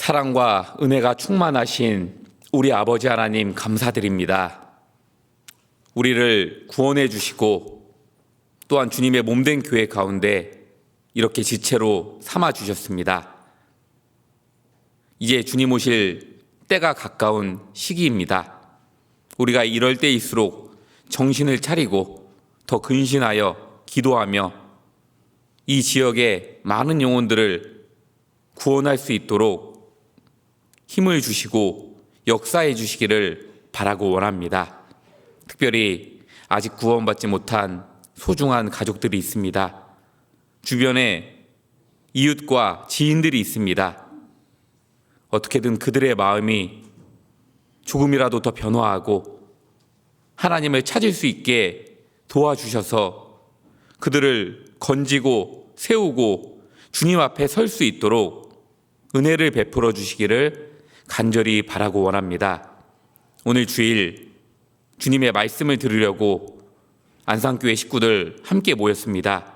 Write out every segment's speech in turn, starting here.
사랑과 은혜가 충만하신 우리 아버지 하나님 감사드립니다. 우리를 구원해 주시고 또한 주님의 몸된 교회 가운데 이렇게 지체로 삼아 주셨습니다. 이제 주님 오실 때가 가까운 시기입니다. 우리가 이럴 때일수록 정신을 차리고 더 근신하여 기도하며 이 지역의 많은 영혼들을 구원할 수 있도록 힘을 주시고 역사해 주시기를 바라고 원합니다. 특별히 아직 구원받지 못한 소중한 가족들이 있습니다. 주변에 이웃과 지인들이 있습니다. 어떻게든 그들의 마음이 조금이라도 더 변화하고 하나님을 찾을 수 있게 도와주셔서 그들을 건지고 세우고 주님 앞에 설 수 있도록 은혜를 베풀어 주시기를 간절히 바라고 원합니다. 오늘 주일 주님의 말씀을 들으려고 안산교회 식구들 함께 모였습니다.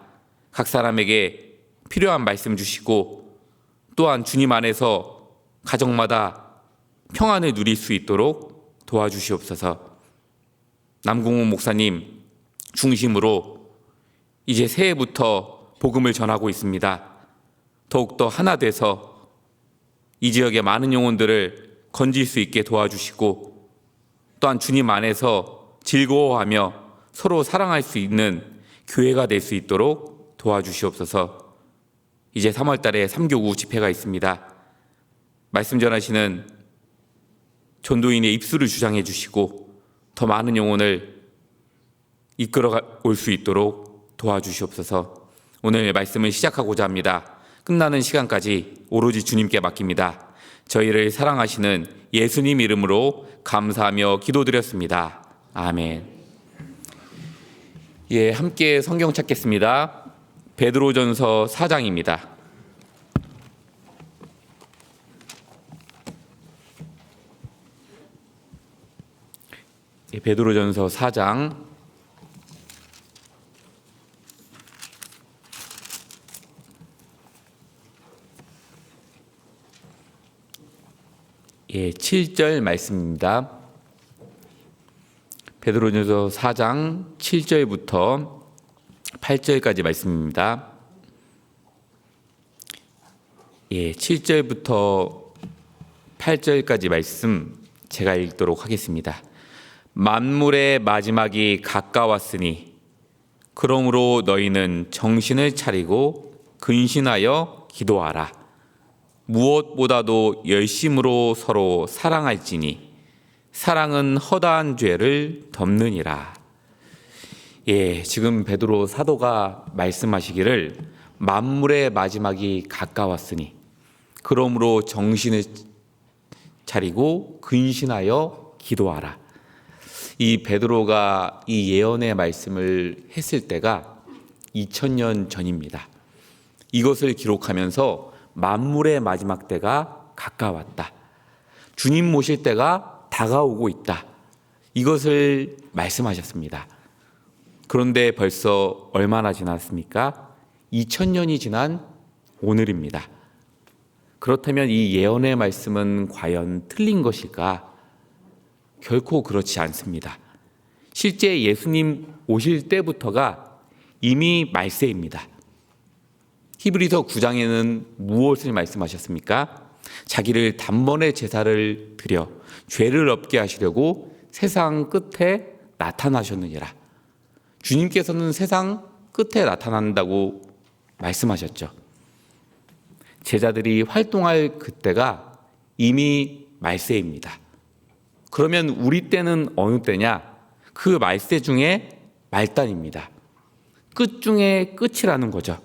각 사람에게 필요한 말씀 주시고 또한 주님 안에서 가정마다 평안을 누릴 수 있도록 도와주시옵소서. 남궁훈 목사님 중심으로 이제 새해부터 복음을 전하고 있습니다. 더욱더 하나 돼서 이 지역의 많은 영혼들을 건질 수 있게 도와주시고 또한 주님 안에서 즐거워하며 서로 사랑할 수 있는 교회가 될 수 있도록 도와주시옵소서. 이제 3월 달에 삼교구 집회가 있습니다. 말씀 전하시는 전도인의 입술을 주장해 주시고 더 많은 영혼을 이끌어 올 수 있도록 도와주시옵소서. 오늘 말씀을 시작하고자 합니다. 끝나는 시간까지 오로지 주님께 맡깁니다. 저희를 사랑하시는 예수님 이름으로 감사하며 기도드렸습니다. 아멘. 예, 함께 성경 찾겠습니다. 베드로전서 4장입니다. 예, 베드로전서 4장 예, 7절 말씀입니다. 베드로전서 4장 7절부터 8절까지 말씀입니다. 예, 7절부터 8절까지 말씀 제가 읽도록 하겠습니다. 만물의 마지막이 가까웠으니 그러므로 너희는 정신을 차리고 근신하여 기도하라. 무엇보다도 열심으로 서로 사랑할지니 사랑은 허다한 죄를 덮느니라. 예, 지금 베드로 사도가 말씀하시기를 만물의 마지막이 가까웠으니 그러므로 정신을 차리고 근신하여 기도하라. 이 베드로가 이 예언의 말씀을 했을 때가 2000년 전입니다. 이것을 기록하면서 만물의 마지막 때가 가까웠다. 주님 모실 때가 다가오고 있다. 이것을 말씀하셨습니다. 그런데 벌써 얼마나 지났습니까? 2000년이 지난 오늘입니다. 그렇다면 이 예언의 말씀은 과연 틀린 것일까? 결코 그렇지 않습니다. 실제 예수님 오실 때부터가 이미 말세입니다. 히브리서 9장에는 무엇을 말씀하셨습니까? 자기를 단번에 제사를 드려 죄를 없게 하시려고 세상 끝에 나타나셨느니라. 주님께서는 세상 끝에 나타난다고 말씀하셨죠. 제자들이 활동할 그때가 이미 말세입니다. 그러면 우리 때는 어느 때냐? 그 말세 중에 말단입니다. 끝 중에 끝이라는 거죠.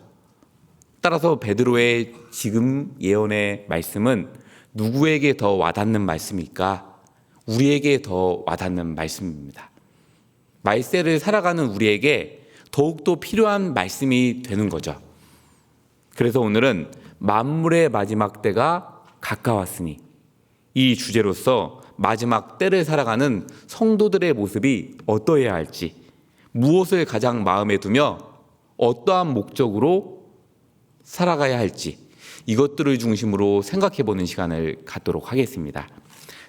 따라서 베드로의 지금 예언의 말씀은 누구에게 더 와닿는 말씀일까? 우리에게 더 와닿는 말씀입니다. 말세를 살아가는 우리에게 더욱더 필요한 말씀이 되는 거죠. 그래서 오늘은 만물의 마지막 때가 가까웠으니 이 주제로서 마지막 때를 살아가는 성도들의 모습이 어떠해야 할지, 무엇을 가장 마음에 두며 어떠한 목적으로 살아가야 할지, 이것들을 중심으로 생각해 보는 시간을 갖도록 하겠습니다.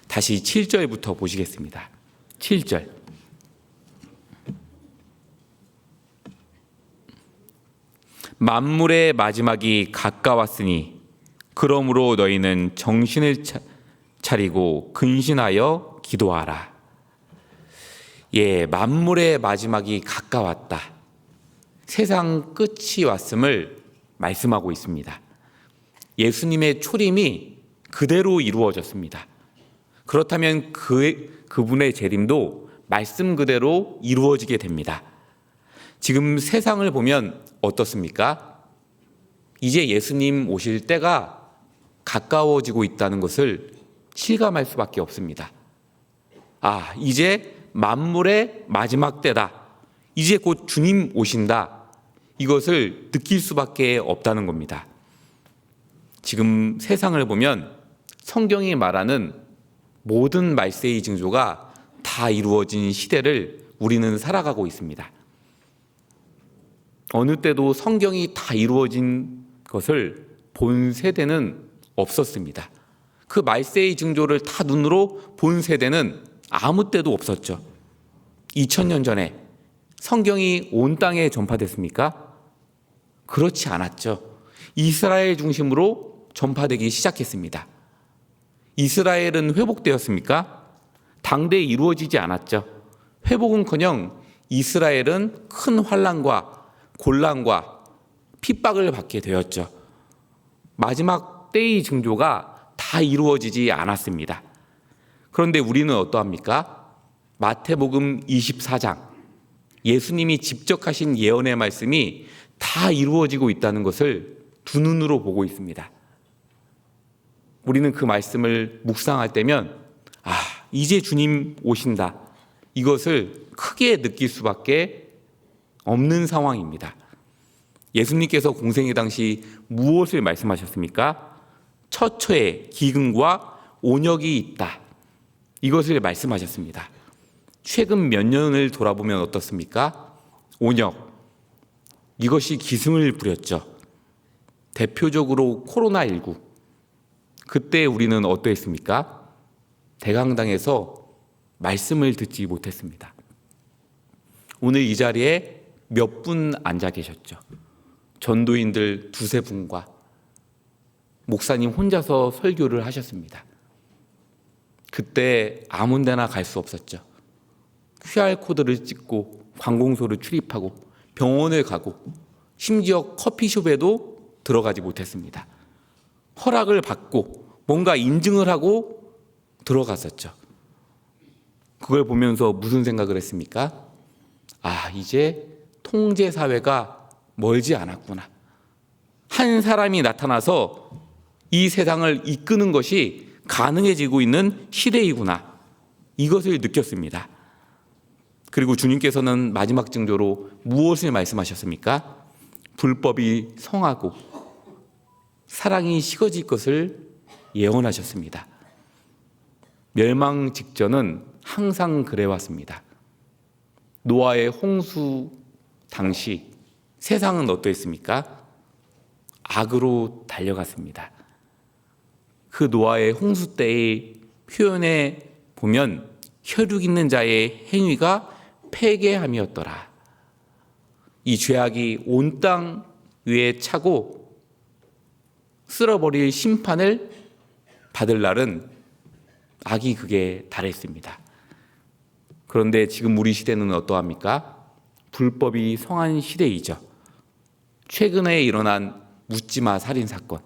다시 7절부터 보시겠습니다. 7절. 만물의 마지막이 가까웠으니 그러므로 너희는 정신을 차리고 근신하여 기도하라. 예, 만물의 마지막이 가까웠다. 세상 끝이 왔음을 말씀하고 있습니다. 예수님의 초림이 그대로 이루어졌습니다. 그렇다면 그분의 재림도 말씀 그대로 이루어지게 됩니다. 지금 세상을 보면 어떻습니까? 이제 예수님 오실 때가 가까워지고 있다는 것을 실감할 수밖에 없습니다. 아, 이제 만물의 마지막 때다. 이제 곧 주님 오신다. 이것을 느낄 수밖에 없다는 겁니다. 지금 세상을 보면 성경이 말하는 모든 말세의 징조가 다 이루어진 시대를 우리는 살아가고 있습니다. 어느 때도 성경이 다 이루어진 것을 본 세대는 없었습니다. 그 말세의 징조를 다 눈으로 본 세대는 아무 때도 없었죠. 2000년 전에 성경이 온 땅에 전파됐습니까? 그렇지 않았죠. 이스라엘 중심으로 전파되기 시작했습니다. 이스라엘은 회복되었습니까? 당대에 이루어지지 않았죠. 회복은커녕 이스라엘은 큰 환난과 곤란과 핍박을 받게 되었죠. 마지막 때의 징조가 다 이루어지지 않았습니다. 그런데 우리는 어떠합니까? 마태복음 24장, 예수님이 직접 하신 예언의 말씀이 다 이루어지고 있다는 것을 두 눈으로 보고 있습니다. 우리는 그 말씀을 묵상할 때면 이제 주님 오신다. 이것을 크게 느낄 수밖에 없는 상황입니다. 예수님께서 공생의 당시 무엇을 말씀하셨습니까? 처처에 기근과 온역이 있다. 이것을 말씀하셨습니다. 최근 몇 년을 돌아보면 어떻습니까? 온역. 이것이 기승을 부렸죠. 대표적으로 코로나19. 그때 우리는 어떠했습니까? 대강당에서 말씀을 듣지 못했습니다. 오늘 이 자리에 몇 분 앉아 계셨죠. 전도인들 두세 분과 목사님 혼자서 설교를 하셨습니다. 그때 아무 데나 갈 수 없었죠. QR코드를 찍고 관공서를 출입하고 병원을 가고 심지어 커피숍에도 들어가지 못했습니다. 허락을 받고 뭔가 인증을 하고 들어갔었죠. 그걸 보면서 무슨 생각을 했습니까? 이제 통제사회가 멀지 않았구나. 한 사람이 나타나서 이 세상을 이끄는 것이 가능해지고 있는 시대이구나. 이것을 느꼈습니다. 그리고 주님께서는 마지막 징조로 무엇을 말씀하셨습니까? 불법이 성하고 사랑이 식어질 것을 예언하셨습니다. 멸망 직전은 항상 그래왔습니다. 노아의 홍수 당시 세상은 어떠했습니까? 악으로 달려갔습니다. 그 노아의 홍수 때의 표현에 보면 혈육 있는 자의 행위가 폐괴함이었더라. 이 죄악이 온 땅 위에 차고 쓸어버릴 심판을 받을 날은 악이 극에 달했습니다. 그런데 지금 우리 시대는 어떠합니까? 불법이 성한 시대이죠. 최근에 일어난 묻지마 살인 사건,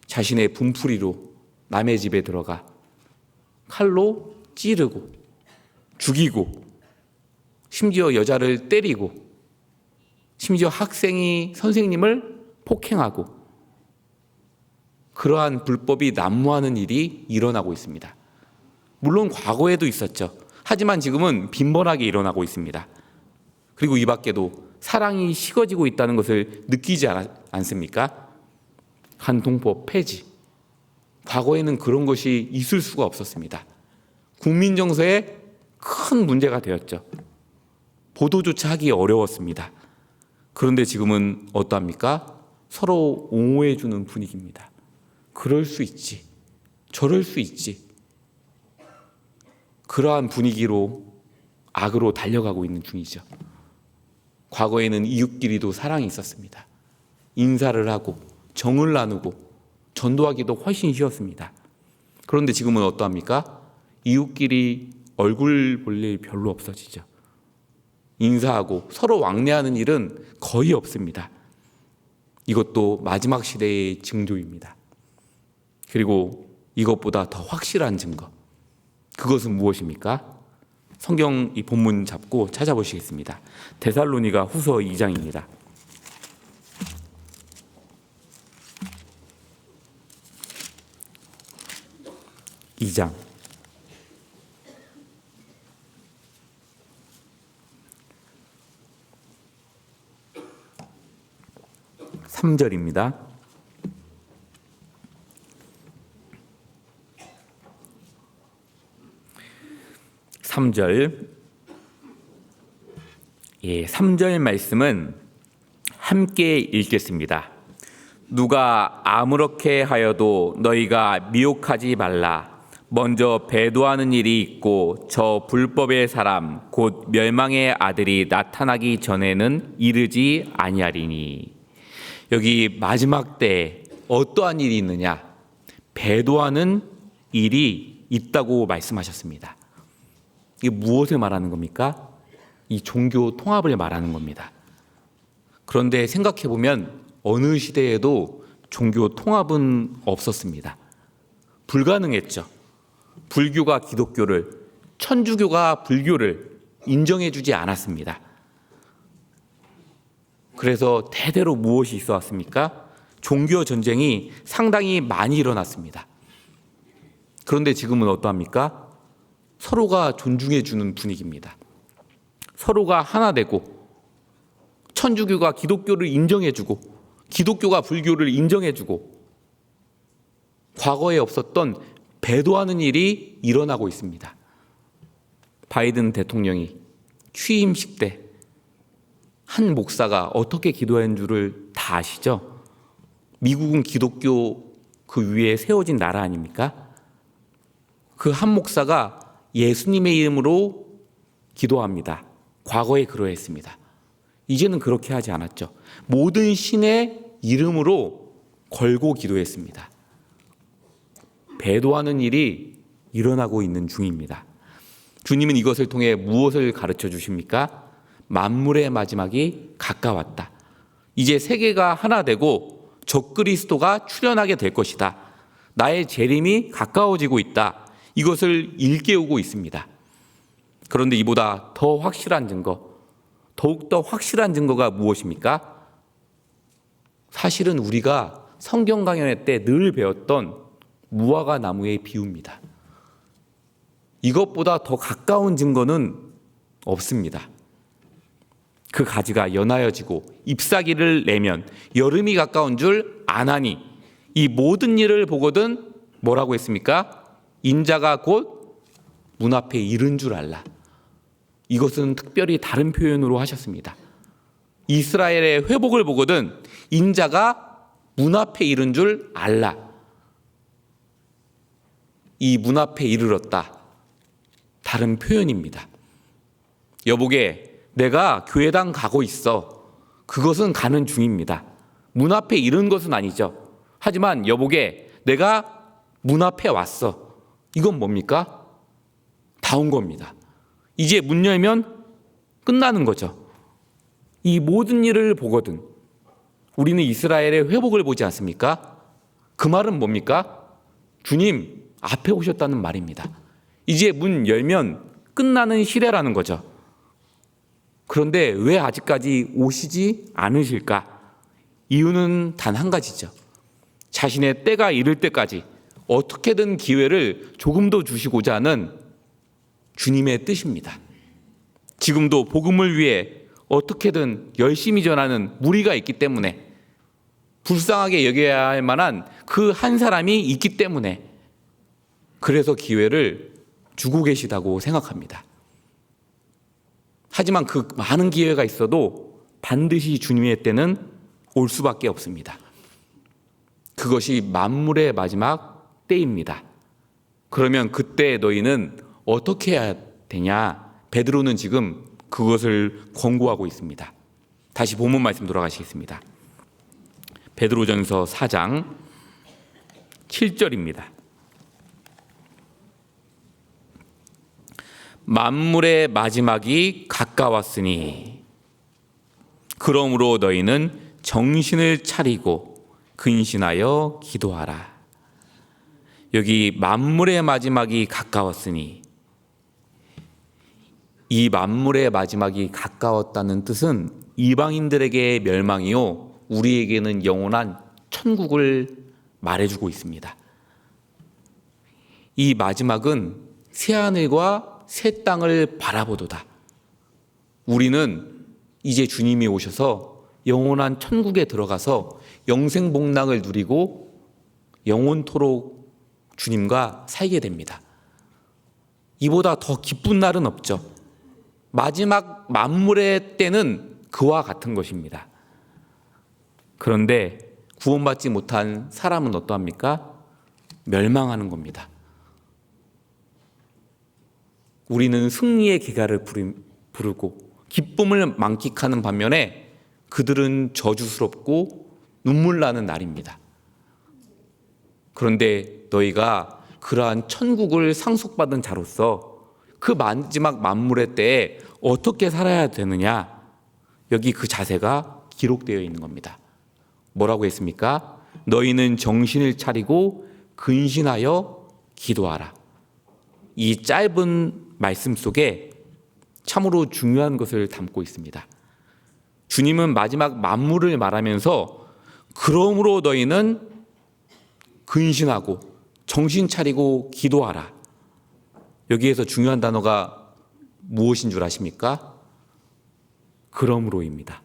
자신의 분풀이로 남의 집에 들어가 칼로 찌르고 죽이고 심지어 여자를 때리고 심지어 학생이 선생님을 폭행하고 그러한 불법이 난무하는 일이 일어나고 있습니다. 물론 과거에도 있었죠. 하지만 지금은 빈번하게 일어나고 있습니다. 그리고 이 밖에도 사랑이 식어지고 있다는 것을 느끼지 않습니까? 한통법 폐지. 과거에는 그런 것이 있을 수가 없었습니다. 국민 정서에 큰 문제가 되었죠. 보도조차 하기 어려웠습니다. 그런데 지금은 어떠합니까? 서로 옹호해 주는 분위기입니다. 그럴 수 있지, 저럴 수 있지. 그러한 분위기로 악으로 달려가고 있는 중이죠. 과거에는 이웃끼리도 사랑이 있었습니다. 인사를 하고 정을 나누고 전도하기도 훨씬 쉬웠습니다. 그런데 지금은 어떠합니까? 이웃끼리 얼굴 볼 일 별로 없어지죠. 인사하고 서로 왕래하는 일은 거의 없습니다. 이것도 마지막 시대의 징조입니다. 그리고 이것보다 더 확실한 증거, 그것은 무엇입니까? 성경 이 본문 잡고 찾아보시겠습니다. 데살로니가 후서 2장입니다. 2장 3절입니다. 예, 3절 말씀은 함께 읽겠습니다. 누가 아무렇게 하여도 너희가 미혹하지 말라. 먼저 배도하는 일이 있고 저 불법의 사람 곧 멸망의 아들이 나타나기 전에는 이르지 아니하리니. 여기 마지막 때 어떠한 일이 있느냐? 배도하는 일이 있다고 말씀하셨습니다. 이게 무엇을 말하는 겁니까? 이 종교 통합을 말하는 겁니다. 그런데 생각해 보면 어느 시대에도 종교 통합은 없었습니다. 불가능했죠. 불교가 기독교를, 천주교가 불교를 인정해주지 않았습니다. 그래서 대대로 무엇이 있어 왔습니까? 종교 전쟁이 상당히 많이 일어났습니다. 그런데 지금은 어떠합니까? 서로가 존중해주는 분위기입니다. 서로가 하나 되고 천주교가 기독교를 인정해주고 기독교가 불교를 인정해주고 과거에 없었던 배도하는 일이 일어나고 있습니다. 바이든 대통령이 취임식 때 한 목사가 어떻게 기도한 줄을 다 아시죠? 미국은 기독교 그 위에 세워진 나라 아닙니까? 그 한 목사가 예수님의 이름으로 기도합니다. 과거에 그러했습니다. 이제는 그렇게 하지 않았죠. 모든 신의 이름으로 걸고 기도했습니다. 배도하는 일이 일어나고 있는 중입니다. 주님은 이것을 통해 무엇을 가르쳐 주십니까? 만물의 마지막이 가까웠다. 이제 세계가 하나 되고 적그리스도가 출현하게 될 것이다. 나의 재림이 가까워지고 있다. 이것을 일깨우고 있습니다. 그런데 이보다 더 확실한 증거, 더욱더 확실한 증거가 무엇입니까? 사실은 우리가 성경 강연회 때 늘 배웠던 무화과 나무의 비유입니다. 이것보다 더 가까운 증거는 없습니다. 그 가지가 연하여지고 잎사귀를 내면 여름이 가까운 줄 아나니 이 모든 일을 보거든 뭐라고 했습니까? 인자가 곧 문 앞에 이른 줄 알라. 이것은 특별히 다른 표현으로 하셨습니다. 이스라엘의 회복을 보거든 인자가 문 앞에 이른 줄 알라. 이 문 앞에 이르렀다. 다른 표현입니다. 여보게, 내가 교회당 가고 있어. 그것은 가는 중입니다. 문 앞에 이른 것은 아니죠. 하지만 여보게, 내가 문 앞에 왔어. 이건 뭡니까? 다 온 겁니다. 이제 문 열면 끝나는 거죠. 이 모든 일을 보거든 우리는 이스라엘의 회복을 보지 않습니까? 그 말은 뭡니까? 주님 앞에 오셨다는 말입니다. 이제 문 열면 끝나는 시대라는 거죠. 그런데 왜 아직까지 오시지 않으실까? 이유는 단 한 가지죠. 자신의 때가 이를 때까지 어떻게든 기회를 조금 더 주시고자 하는 주님의 뜻입니다. 지금도 복음을 위해 어떻게든 열심히 전하는 무리가 있기 때문에, 불쌍하게 여겨야 할 만한 그 한 사람이 있기 때문에, 그래서 기회를 주고 계시다고 생각합니다. 하지만 그 많은 기회가 있어도 반드시 주님의 때는 올 수밖에 없습니다. 그것이 만물의 마지막 때입니다. 그러면 그때 너희는 어떻게 해야 되냐? 베드로는 지금 그것을 권고하고 있습니다. 다시 본문 말씀 돌아가시겠습니다. 베드로전서 4장 7절입니다. 만물의 마지막이 가까웠으니 그러므로 너희는 정신을 차리고 근신하여 기도하라. 여기 만물의 마지막이 가까웠으니, 이 만물의 마지막이 가까웠다는 뜻은 이방인들에게 멸망이요 우리에게는 영원한 천국을 말해주고 있습니다. 이 마지막은 새하늘과 새 땅을 바라보도다. 우리는 이제 주님이 오셔서 영원한 천국에 들어가서 영생복락을 누리고 영원토록 주님과 살게 됩니다. 이보다 더 기쁜 날은 없죠. 마지막 만물의 때는 그와 같은 것입니다. 그런데 구원받지 못한 사람은 어떠합니까? 멸망하는 겁니다. 우리는 승리의 계가를 부르고 기쁨을 만끽하는 반면에 그들은 저주스럽고 눈물 나는 날입니다. 그런데 너희가 그러한 천국을 상속받은 자로서 그 마지막 만물의 때에 어떻게 살아야 되느냐? 여기 그 자세가 기록되어 있는 겁니다. 뭐라고 했습니까? 너희는 정신을 차리고 근신하여 기도하라. 이 짧은 말씀 속에 참으로 중요한 것을 담고 있습니다. 주님은 마지막 만물을 말하면서 그러므로 너희는 근신하고 정신 차리고 기도하라. 여기에서 중요한 단어가 무엇인 줄 아십니까? 그러므로입니다.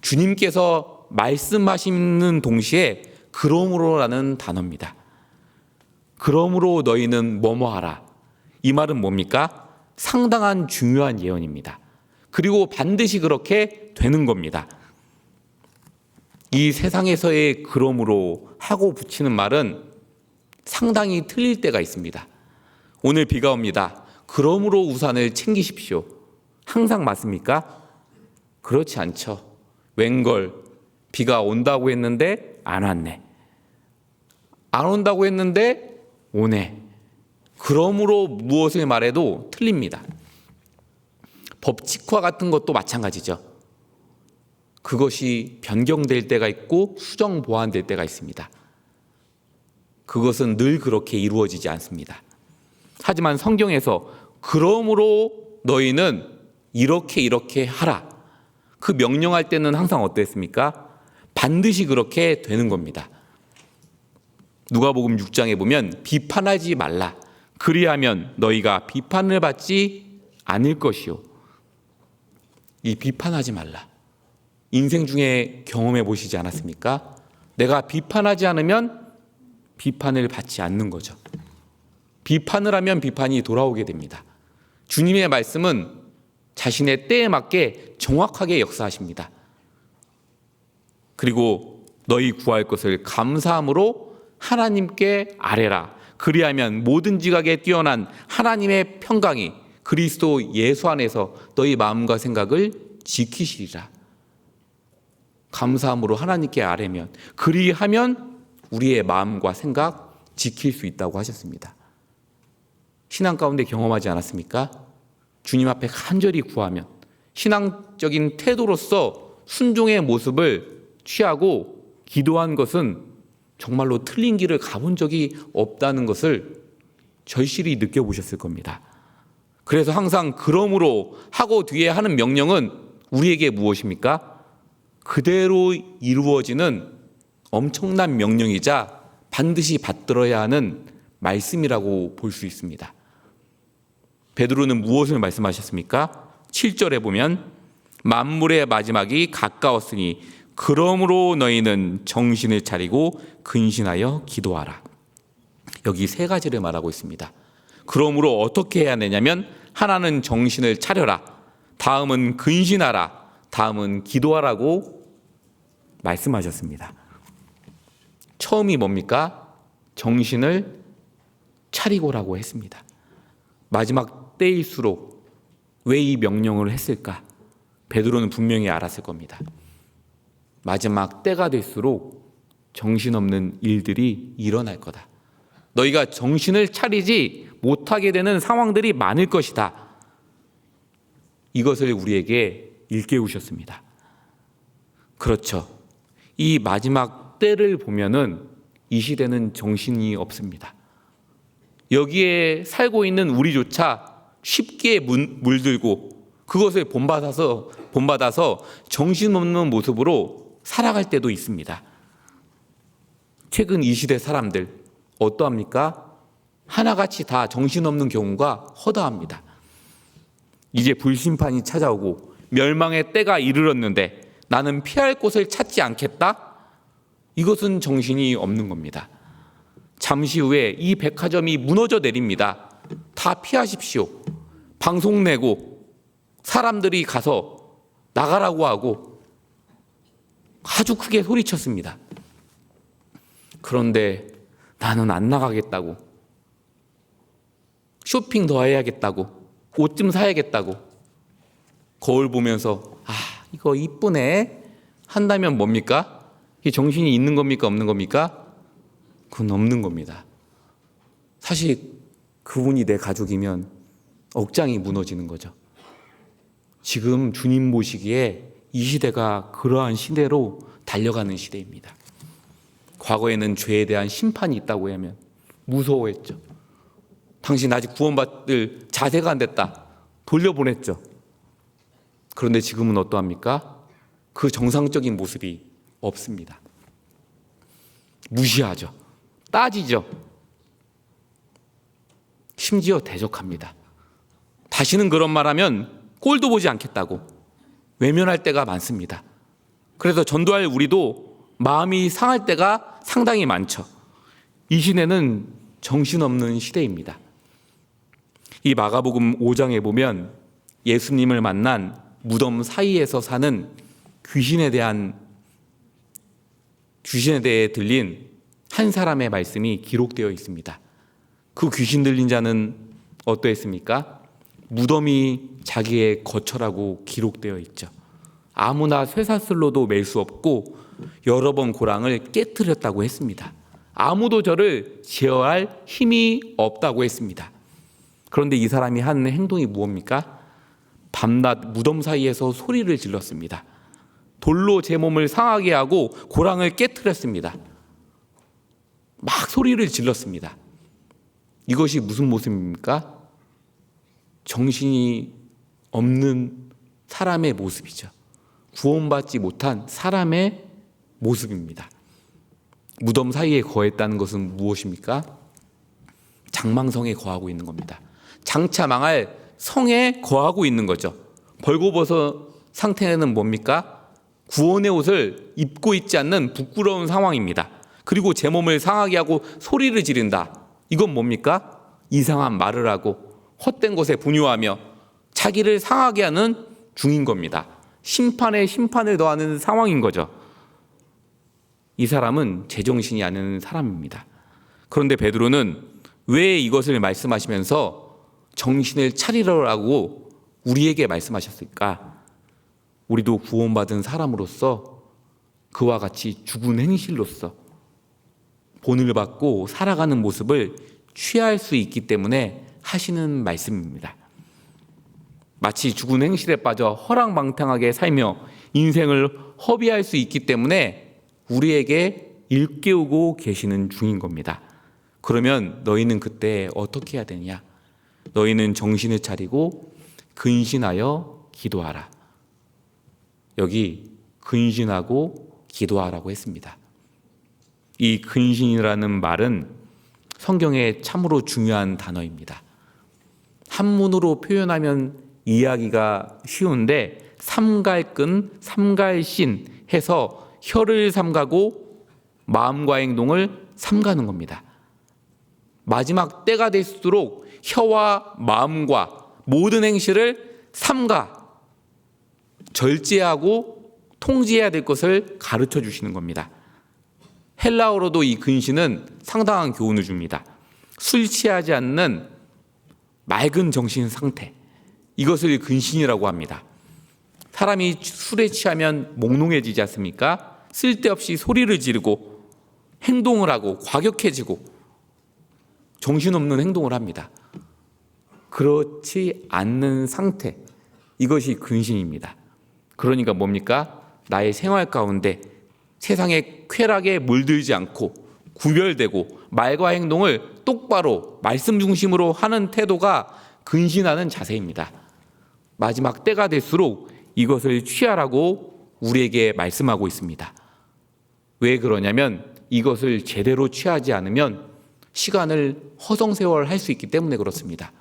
주님께서 말씀하시는 동시에 그러므로라는 단어입니다. 그러므로 너희는 뭐뭐하라. 이 말은 뭡니까? 상당한 중요한 예언입니다. 그리고 반드시 그렇게 되는 겁니다. 이 세상에서의 그러므로 하고 붙이는 말은 상당히 틀릴 때가 있습니다. 오늘 비가 옵니다. 그러므로 우산을 챙기십시오. 항상 맞습니까? 그렇지 않죠. 웬걸 비가 온다고 했는데 안 왔네. 안 온다고 했는데 오네. 그러므로 무엇을 말해도 틀립니다. 법칙화 같은 것도 마찬가지죠. 그것이 변경될 때가 있고 수정 보완될 때가 있습니다. 그것은 늘 그렇게 이루어지지 않습니다. 하지만 성경에서 그러므로 너희는 이렇게 하라. 그 명령할 때는 항상 어땠습니까? 반드시 그렇게 되는 겁니다. 누가복음 6장에 보면 비판하지 말라. 그리하면 너희가 비판을 받지 않을 것이요. 이 비판하지 말라. 인생 중에 경험해 보시지 않았습니까? 내가 비판하지 않으면 비판을 받지 않는 거죠. 비판을 하면 비판이 돌아오게 됩니다. 주님의 말씀은 자신의 때에 맞게 정확하게 역사하십니다. 그리고 너희 구할 것을 감사함으로 하나님께 아뢰라. 그리하면 모든 지각에 뛰어난 하나님의 평강이 그리스도 예수 안에서 너희 마음과 생각을 지키시리라. 감사함으로 하나님께 아뢰면, 그리하면 우리의 마음과 생각 지킬 수 있다고 하셨습니다. 신앙 가운데 경험하지 않았습니까? 주님 앞에 간절히 구하면 신앙적인 태도로서 순종의 모습을 취하고 기도한 것은 정말로 틀린 길을 가본 적이 없다는 것을 절실히 느껴보셨을 겁니다. 그래서 항상 그러므로 하고 뒤에 하는 명령은 우리에게 무엇입니까? 그대로 이루어지는 엄청난 명령이자 반드시 받들어야 하는 말씀이라고 볼 수 있습니다. 베드로는 무엇을 말씀하셨습니까? 7절에 보면 만물의 마지막이 가까웠으니 그러므로 너희는 정신을 차리고 근신하여 기도하라. 여기 세 가지를 말하고 있습니다. 그러므로 어떻게 해야 되냐면 하나는 정신을 차려라. 다음은 근신하라. 다음은 기도하라고 말씀하셨습니다. 처음이 뭡니까? 정신을 차리고라고 했습니다. 마지막 때일수록 왜 이 명령을 했을까? 베드로는 분명히 알았을 겁니다. 마지막 때가 될수록 정신없는 일들이 일어날 거다. 너희가 정신을 차리지 못하게 되는 상황들이 많을 것이다. 이것을 우리에게 일깨우셨습니다. 그렇죠. 이 마지막 때를 보면은 이 시대는 정신이 없습니다. 여기에 살고 있는 우리조차 쉽게 물들고 그것을 본받아서 정신없는 모습으로 살아갈 때도 있습니다. 최근 이 시대 사람들 어떠합니까? 하나같이 다 정신없는 경우가 허다합니다. 이제 불심판이 찾아오고 멸망의 때가 이르렀는데 나는 피할 곳을 찾지 않겠다? 이것은 정신이 없는 겁니다. 잠시 후에 이 백화점이 무너져 내립니다. 다 피하십시오. 방송 내고 사람들이 가서 나가라고 하고 아주 크게 소리쳤습니다. 그런데 나는 안 나가겠다고, 쇼핑 더 해야겠다고, 옷 좀 사야겠다고, 거울 보면서 이거 이쁘네 한다면 뭡니까? 이게 정신이 있는 겁니까? 없는 겁니까? 그건 없는 겁니다. 사실 그분이 내 가족이면 억장이 무너지는 거죠. 지금 주님 보시기에 이 시대가 그러한 시대로 달려가는 시대입니다. 과거에는 죄에 대한 심판이 있다고 하면 무서워했죠. 당신 아직 구원받을 자세가 안 됐다. 돌려보냈죠. 그런데 지금은 어떠합니까? 그 정상적인 모습이 없습니다. 무시하죠. 따지죠. 심지어 대적합니다. 다시는 그런 말하면 꼴도 보지 않겠다고 외면할 때가 많습니다. 그래서 전도할 우리도 마음이 상할 때가 상당히 많죠. 이 시대는 정신없는 시대입니다. 이 마가복음 5장에 보면 예수님을 만난 무덤 사이에서 사는 귀신에 대해 들린 한 사람의 말씀이 기록되어 있습니다. 그 귀신 들린 자는 어떠했습니까? 무덤이 자기의 거처라고 기록되어 있죠. 아무나 쇠사슬로도 맬 수 없고 여러 번 고랑을 깨트렸다고 했습니다. 아무도 저를 제어할 힘이 없다고 했습니다. 그런데 이 사람이 한 행동이 무엇입니까? 밤낮 무덤 사이에서 소리를 질렀습니다. 돌로 제 몸을 상하게 하고 고랑을 깨트렸습니다. 막 소리를 질렀습니다. 이것이 무슨 모습입니까? 정신이 없는 사람의 모습이죠. 구원받지 못한 사람의 모습입니다. 무덤 사이에 거했다는 것은 무엇입니까? 장망성에 거하고 있는 겁니다. 장차 망할 성에 거하고 있는 거죠. 벌거벗은 상태는 뭡니까? 구원의 옷을 입고 있지 않는 부끄러운 상황입니다. 그리고 제 몸을 상하게 하고 소리를 지른다. 이건 뭡니까? 이상한 말을 하고 헛된 것에 분유하며 자기를 상하게 하는 중인 겁니다. 심판에 심판을 더하는 상황인 거죠. 이 사람은 제정신이 아닌 사람입니다. 그런데 베드로는 왜 이것을 말씀하시면서 정신을 차리라고 우리에게 말씀하셨을까? 우리도 구원받은 사람으로서 그와 같이 죽은 행실로서 본을 받고 살아가는 모습을 취할 수 있기 때문에 하시는 말씀입니다. 마치 죽은 행실에 빠져 허랑방탕하게 살며 인생을 허비할 수 있기 때문에 우리에게 일깨우고 계시는 중인 겁니다. 그러면 너희는 그때 어떻게 해야 되냐? 너희는 정신을 차리고 근신하여 기도하라. 여기 근신하고 기도하라고 했습니다. 이 근신이라는 말은 성경에 참으로 중요한 단어입니다. 한문으로 표현하면 이해하기가 쉬운데 삼갈근, 삼갈신 해서 혀를 삼가고 마음과 행동을 삼가는 겁니다. 마지막 때가 될수록 혀와 마음과 모든 행실을 삼가 절제하고 통제해야 될 것을 가르쳐 주시는 겁니다. 헬라어로도 이 근신은 상당한 교훈을 줍니다. 술 취하지 않는 맑은 정신 상태, 이것을 근신이라고 합니다. 사람이 술에 취하면 몽롱해지지 않습니까? 쓸데없이 소리를 지르고 행동을 하고 과격해지고 정신없는 행동을 합니다. 그렇지 않는 상태, 이것이 근신입니다. 그러니까 뭡니까? 나의 생활 가운데 세상의 쾌락에 물들지 않고 구별되고 말과 행동을 똑바로 말씀 중심으로 하는 태도가 근신하는 자세입니다. 마지막 때가 될수록 이것을 취하라고 우리에게 말씀하고 있습니다. 왜 그러냐면 이것을 제대로 취하지 않으면 시간을 허송세월 수 있기 때문에 그렇습니다.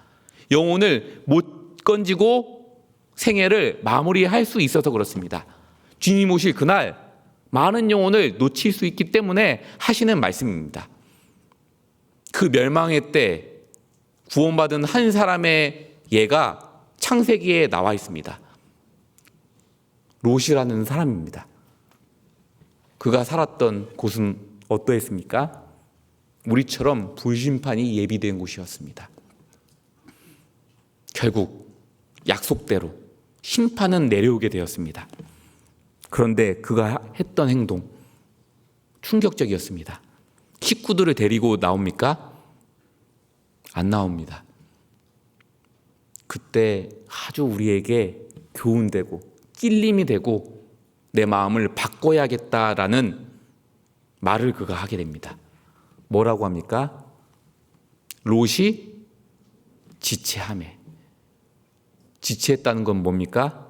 영혼을 못 건지고 생애를 마무리할 수 있어서 그렇습니다. 주님 오실 그날 많은 영혼을 놓칠 수 있기 때문에 하시는 말씀입니다. 그 멸망의 때 구원받은 한 사람의 예가 창세기에 나와 있습니다. 롯이라는 사람입니다. 그가 살았던 곳은 어떠했습니까? 우리처럼 불심판이 예비된 곳이었습니다. 결국 약속대로 심판은 내려오게 되었습니다. 그런데 그가 했던 행동 충격적이었습니다. 식구들을 데리고 나옵니까? 안 나옵니다. 그때 아주 우리에게 교훈되고 찔림이 되고 내 마음을 바꿔야겠다라는 말을 그가 하게 됩니다. 뭐라고 합니까? 롯이 지체하매. 지체했다는 건 뭡니까?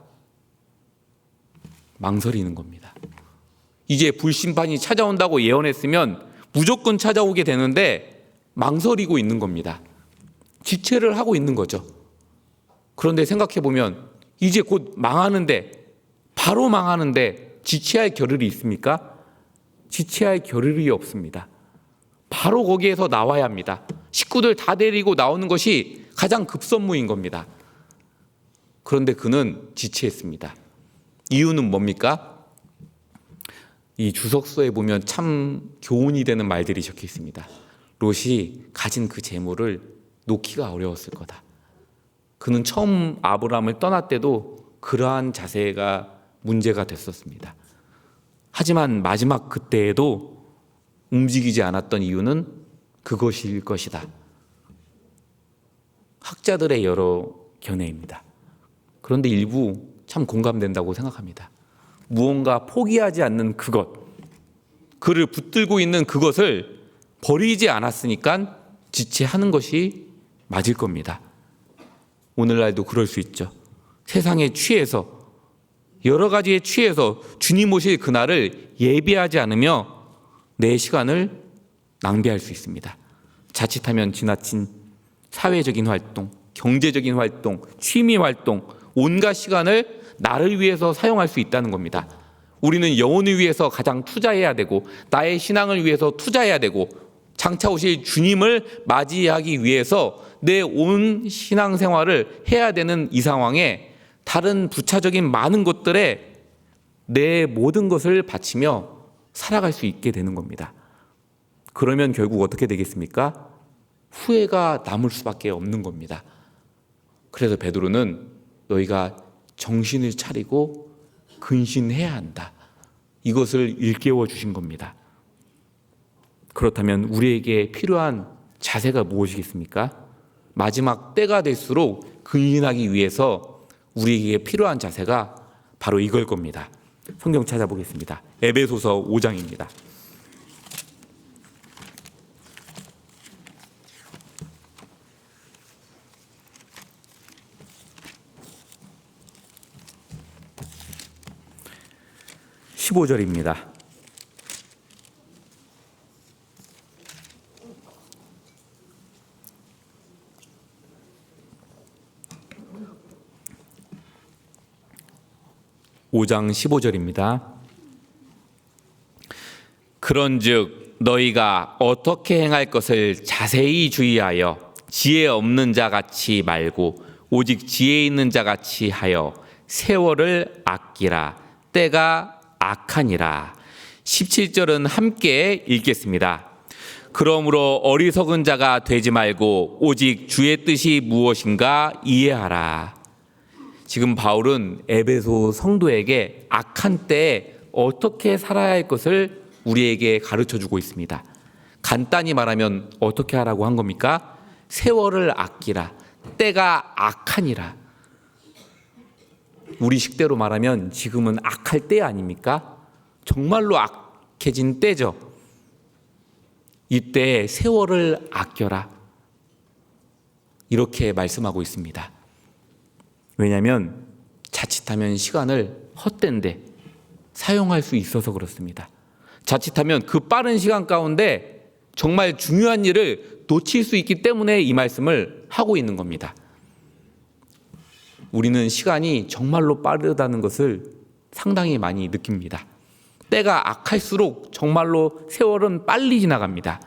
망설이는 겁니다. 이제 불심판이 찾아온다고 예언했으면 무조건 찾아오게 되는데 망설이고 있는 겁니다. 지체를 하고 있는 거죠. 그런데 생각해 보면 이제 곧 망하는데, 바로 망하는데 지체할 겨를이 있습니까? 지체할 겨를이 없습니다. 바로 거기에서 나와야 합니다. 식구들 다 데리고 나오는 것이 가장 급선무인 겁니다. 그런데 그는 지체했습니다. 이유는 뭡니까? 이 주석서에 보면 참 교훈이 되는 말들이 적혀 있습니다. 롯이 가진 그 재물을 놓기가 어려웠을 거다. 그는 처음 아브라함을 떠날 때도 그러한 자세가 문제가 됐었습니다. 하지만 마지막 그때에도 움직이지 않았던 이유는 그것일 것이다. 학자들의 여러 견해입니다. 그런데 일부 참 공감된다고 생각합니다. 무언가 포기하지 않는 그것, 그를 붙들고 있는 그것을 버리지 않았으니까 지체하는 것이 맞을 겁니다. 오늘날도 그럴 수 있죠. 세상에 취해서, 여러 가지에 취해서 주님 오실 그날을 예비하지 않으며 내 시간을 낭비할 수 있습니다. 자칫하면 지나친 사회적인 활동, 경제적인 활동, 취미 활동, 온갖 시간을 나를 위해서 사용할 수 있다는 겁니다. 우리는 영혼을 위해서 가장 투자해야 되고 나의 신앙을 위해서 투자해야 되고 장차 오실 주님을 맞이하기 위해서 내 온 신앙생활을 해야 되는 이 상황에 다른 부차적인 많은 것들에 내 모든 것을 바치며 살아갈 수 있게 되는 겁니다. 그러면 결국 어떻게 되겠습니까? 후회가 남을 수밖에 없는 겁니다. 그래서 베드로는 너희가 정신을 차리고 근신해야 한다. 이것을 일깨워 주신 겁니다. 그렇다면 우리에게 필요한 자세가 무엇이겠습니까? 마지막 때가 될수록 근신하기 위해서 우리에게 필요한 자세가 바로 이걸 겁니다. 성경 찾아보겠습니다. 에베소서 5장입니다. (15절입니다) (5장 15절입니다) 그런즉 너희가 어떻게 행할 것을 자세히 주의하여 지혜 없는 자 같이 말고 오직 지혜 있는 자 같이 하여 세월을 아끼라. 때가 악하니라. 17절은 함께 읽겠습니다. 그러므로 어리석은 자가 되지 말고 오직 주의 뜻이 무엇인가 이해하라. 지금 바울은 에베소 성도에게 악한 때에 어떻게 살아야 할 것을 우리에게 가르쳐주고 있습니다. 간단히 말하면 어떻게 하라고 한 겁니까? 세월을 아끼라. 때가 악하니라. 우리 식대로 말하면 지금은 악할 때 아닙니까? 정말로 악해진 때죠. 이때 세월을 아껴라. 이렇게 말씀하고 있습니다. 왜냐하면 자칫하면 시간을 헛된 데 사용할 수 있어서 그렇습니다. 자칫하면 그 빠른 시간 가운데 정말 중요한 일을 놓칠 수 있기 때문에 이 말씀을 하고 있는 겁니다. 우리는 시간이 정말로 빠르다는 것을 상당히 많이 느낍니다. 때가 악할수록 정말로 세월은 빨리 지나갑니다.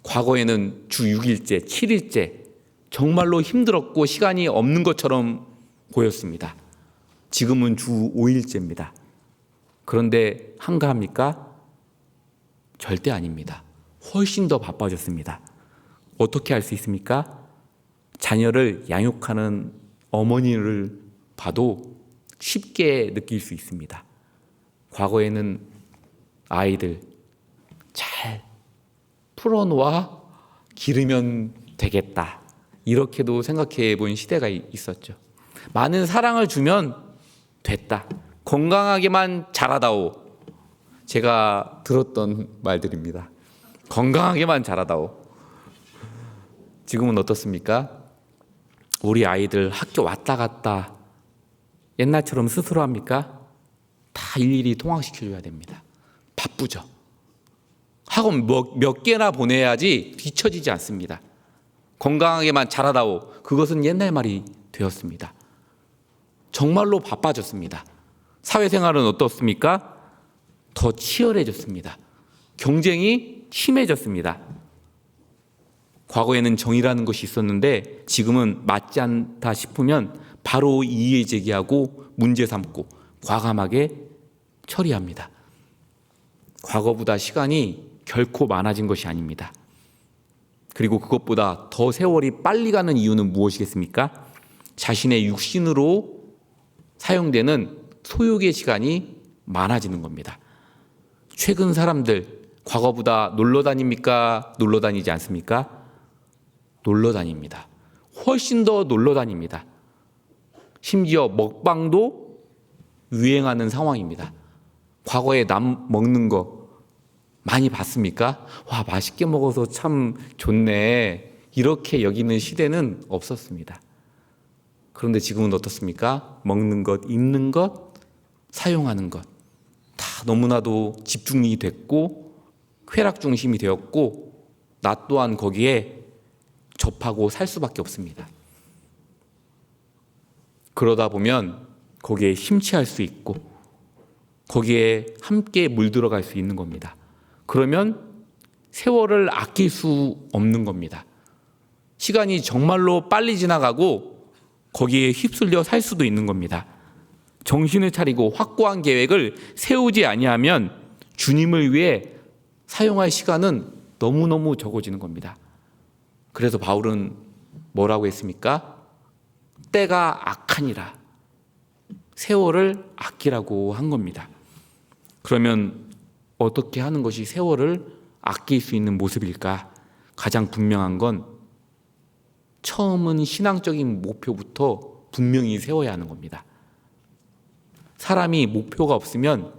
과거에는 주 6일째, 7일째 정말로 힘들었고 시간이 없는 것처럼 보였습니다. 지금은 주 5일째입니다. 그런데 한가합니까? 절대 아닙니다. 훨씬 더 바빠졌습니다. 어떻게 할 수 있습니까? 자녀를 양육하는 어머니를 봐도 쉽게 느낄 수 있습니다. 과거에는 아이들 잘 풀어놓아 기르면 되겠다. 이렇게도 생각해 본 시대가 있었죠. 많은 사랑을 주면 됐다. 건강하게만 자라다오. 제가 들었던 말들입니다. 건강하게만 자라다오. 지금은 어떻습니까? 우리 아이들 학교 왔다 갔다 옛날처럼 스스로 합니까? 다 일일이 통학시켜줘야 됩니다. 바쁘죠. 학원 몇 개나 보내야지 뒤처지지 않습니다. 건강하게만 자라다오. 그것은 옛날 말이 되었습니다. 정말로 바빠졌습니다. 사회생활은 어떻습니까? 더 치열해졌습니다. 경쟁이 심해졌습니다. 과거에는 정의라는 것이 있었는데 지금은 맞지 않다 싶으면 바로 이의 제기하고 문제 삼고 과감하게 처리합니다. 과거보다 시간이 결코 많아진 것이 아닙니다. 그리고 그것보다 더 세월이 빨리 가는 이유는 무엇이겠습니까? 자신의 육신으로 사용되는 소욕의 시간이 많아지는 겁니다. 최근 사람들 과거보다 놀러 다닙니까? 놀러 다니지 않습니까? 놀러 다닙니다. 훨씬 더 놀러 다닙니다. 심지어 먹방도 유행하는 상황입니다. 과거에 남 먹는 거 많이 봤습니까? 와, 맛있게 먹어서 참 좋네. 이렇게 여기는 시대는 없었습니다. 그런데 지금은 어떻습니까? 먹는 것, 입는 것, 사용하는 것 다 너무나도 집중이 됐고 쾌락 중심이 되었고 나 또한 거기에 접하고 살 수밖에 없습니다. 그러다 보면 거기에 심취할 수 있고 거기에 함께 물들어갈 수 있는 겁니다. 그러면 세월을 아낄 수 없는 겁니다. 시간이 정말로 빨리 지나가고 거기에 휩쓸려 살 수도 있는 겁니다. 정신을 차리고 확고한 계획을 세우지 아니하면 주님을 위해 사용할 시간은 너무너무 적어지는 겁니다. 그래서 바울은 뭐라고 했습니까? 때가 악하니라. 세월을 아끼라고 한 겁니다. 그러면 어떻게 하는 것이 세월을 아낄 수 있는 모습일까? 가장 분명한 건 처음은 신앙적인 목표부터 분명히 세워야 하는 겁니다. 사람이 목표가 없으면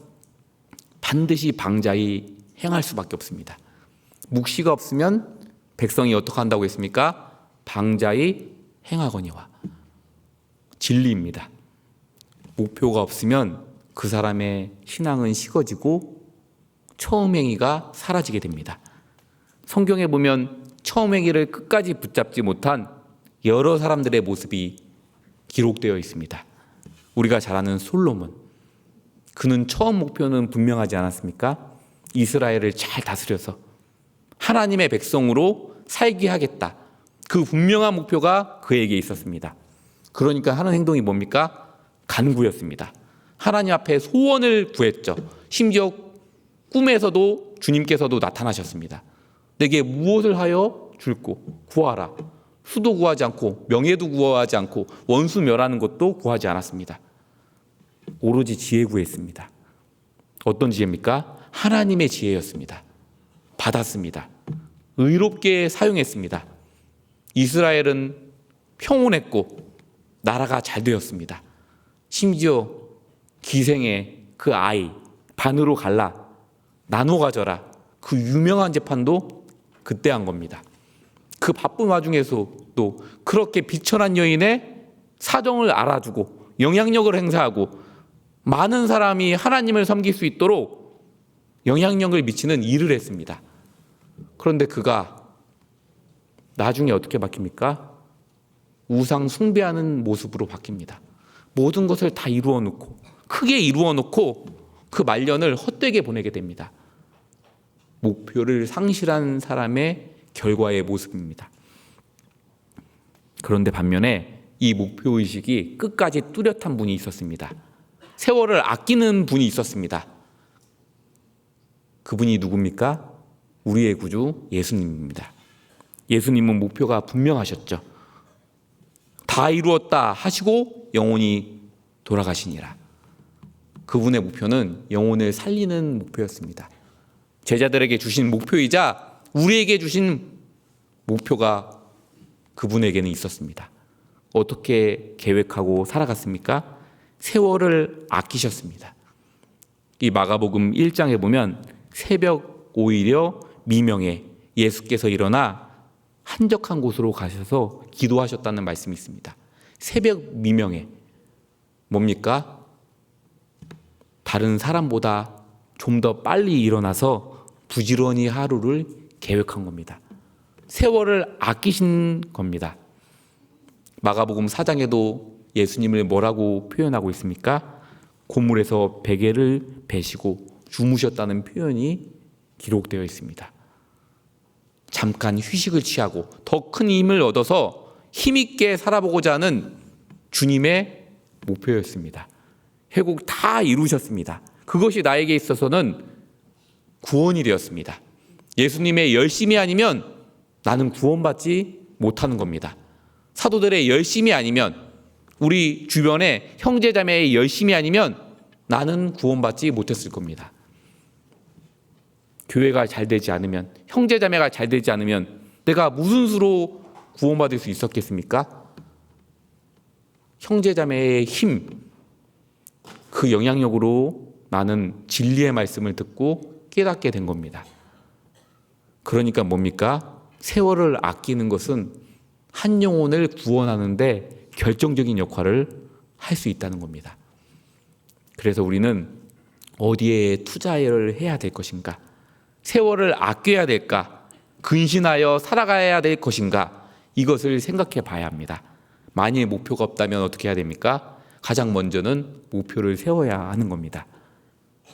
반드시 방자히 행할 수밖에 없습니다. 묵시가 없으면 백성이 어떻게 한다고 했습니까? 방자히 행하거니와. 진리입니다. 목표가 없으면 그 사람의 신앙은 식어지고 처음 행위가 사라지게 됩니다. 성경에 보면 처음 행위를 끝까지 붙잡지 못한 여러 사람들의 모습이 기록되어 있습니다. 우리가 잘 아는 솔로몬, 그는 처음 목표는 분명하지 않았습니까? 이스라엘을 잘 다스려서 하나님의 백성으로 살게 하겠다. 그 분명한 목표가 그에게 있었습니다. 그러니까 하는 행동이 뭡니까? 간구였습니다. 하나님 앞에 소원을 구했죠. 심지어 꿈에서도 주님께서도 나타나셨습니다. 내게 무엇을 하여 줄꼬 구하라. 수도 구하지 않고 명예도 구하지 않고 원수 멸하는 것도 구하지 않았습니다. 오로지 지혜 구했습니다. 어떤 지혜입니까? 하나님의 지혜였습니다. 받았습니다. 의롭게 사용했습니다. 이스라엘은 평온했고 나라가 잘 되었습니다. 심지어 기생의 그 아이 반으로 갈라 나눠 가져라 그 유명한 재판도 그때 한 겁니다. 그 바쁜 와중에서도 그렇게 비천한 여인의 사정을 알아주고 영향력을 행사하고 많은 사람이 하나님을 섬길 수 있도록 영향력을 미치는 일을 했습니다. 그런데 그가 나중에 어떻게 바뀝니까? 우상 숭배하는 모습으로 바뀝니다. 모든 것을 다 이루어 놓고 크게 이루어 놓고 그 말년을 헛되게 보내게 됩니다. 목표를 상실한 사람의 결과의 모습입니다. 그런데 반면에 이 목표의식이 끝까지 뚜렷한 분이 있었습니다. 세월을 아끼는 분이 있었습니다. 그분이 누굽니까? 우리의 구주 예수님입니다. 예수님은 목표가 분명하셨죠. 다 이루었다 하시고 영혼이 돌아가시니라. 그분의 목표는 영혼을 살리는 목표였습니다. 제자들에게 주신 목표이자 우리에게 주신 목표가 그분에게는 있었습니다. 어떻게 계획하고 살아갔습니까? 세월을 아끼셨습니다. 이 마가복음 1장에 보면 새벽 오히려 미명에 예수께서 일어나 한적한 곳으로 가셔서 기도하셨다는 말씀이 있습니다. 새벽 미명에 뭡니까? 다른 사람보다 좀 더 빨리 일어나서 부지런히 하루를 계획한 겁니다. 세월을 아끼신 겁니다. 마가복음 4장에도 예수님을 뭐라고 표현하고 있습니까? 고물에서 베개를 베시고 주무셨다는 표현이 기록되어 있습니다. 잠깐 휴식을 취하고 더 큰 힘을 얻어서 힘있게 살아보고자 하는 주님의 목표였습니다. 결국 다 이루셨습니다. 그것이 나에게 있어서는 구원이 되었습니다. 예수님의 열심이 아니면 나는 구원받지 못하는 겁니다. 사도들의 열심이 아니면, 우리 주변의 형제자매의 열심이 아니면 나는 구원받지 못했을 겁니다. 교회가 잘 되지 않으면, 형제자매가 잘 되지 않으면 내가 무슨 수로 구원받을 수 있었겠습니까? 형제자매의 힘, 그 영향력으로 나는 진리의 말씀을 듣고 깨닫게 된 겁니다. 그러니까 뭡니까? 세월을 아끼는 것은 한 영혼을 구원하는데 결정적인 역할을 할 수 있다는 겁니다. 그래서 우리는 어디에 투자를 해야 될 것인가? 세월을 아껴야 될까? 근신하여 살아가야 될 것인가? 이것을 생각해 봐야 합니다. 만일 목표가 없다면 어떻게 해야 됩니까? 가장 먼저는 목표를 세워야 하는 겁니다.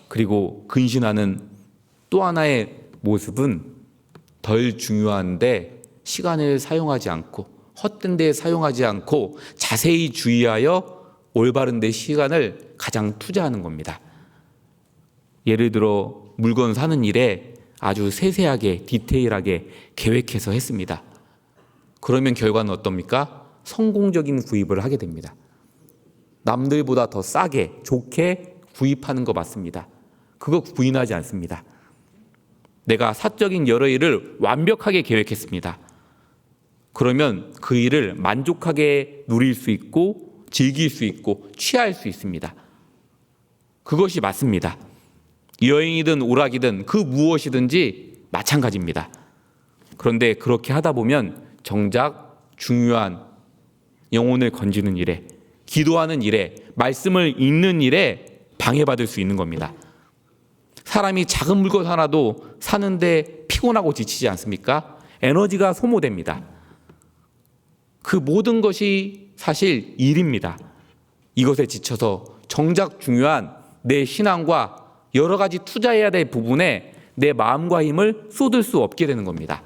그리고 근신하는 또 하나의 모습은 덜 중요한데 시간을 사용하지 않고 헛된 데 사용하지 않고 자세히 주의하여 올바른 데 시간을 가장 투자하는 겁니다. 예를 들어 물건 사는 일에 아주 세세하게 디테일하게 계획해서 했습니다. 그러면 결과는 어떻습니까? 성공적인 구입을 하게 됩니다. 남들보다 더 싸게 좋게 구입하는 거 맞습니다. 그거 부인하지 않습니다. 내가 사적인 여러 일을 완벽하게 계획했습니다. 그러면 그 일을 만족하게 누릴 수 있고 즐길 수 있고 취할 수 있습니다. 그것이 맞습니다. 여행이든 오락이든 그 무엇이든지 마찬가지입니다. 그런데 그렇게 하다 보면 정작 중요한 영혼을 건지는 일에, 기도하는 일에, 말씀을 읽는 일에 방해받을 수 있는 겁니다. 사람이 작은 물건 하나도 사는데 피곤하고 지치지 않습니까? 에너지가 소모됩니다. 그 모든 것이 사실 일입니다. 이것에 지쳐서 정작 중요한 내 신앙과 여러 가지 투자해야 될 부분에 내 마음과 힘을 쏟을 수 없게 되는 겁니다.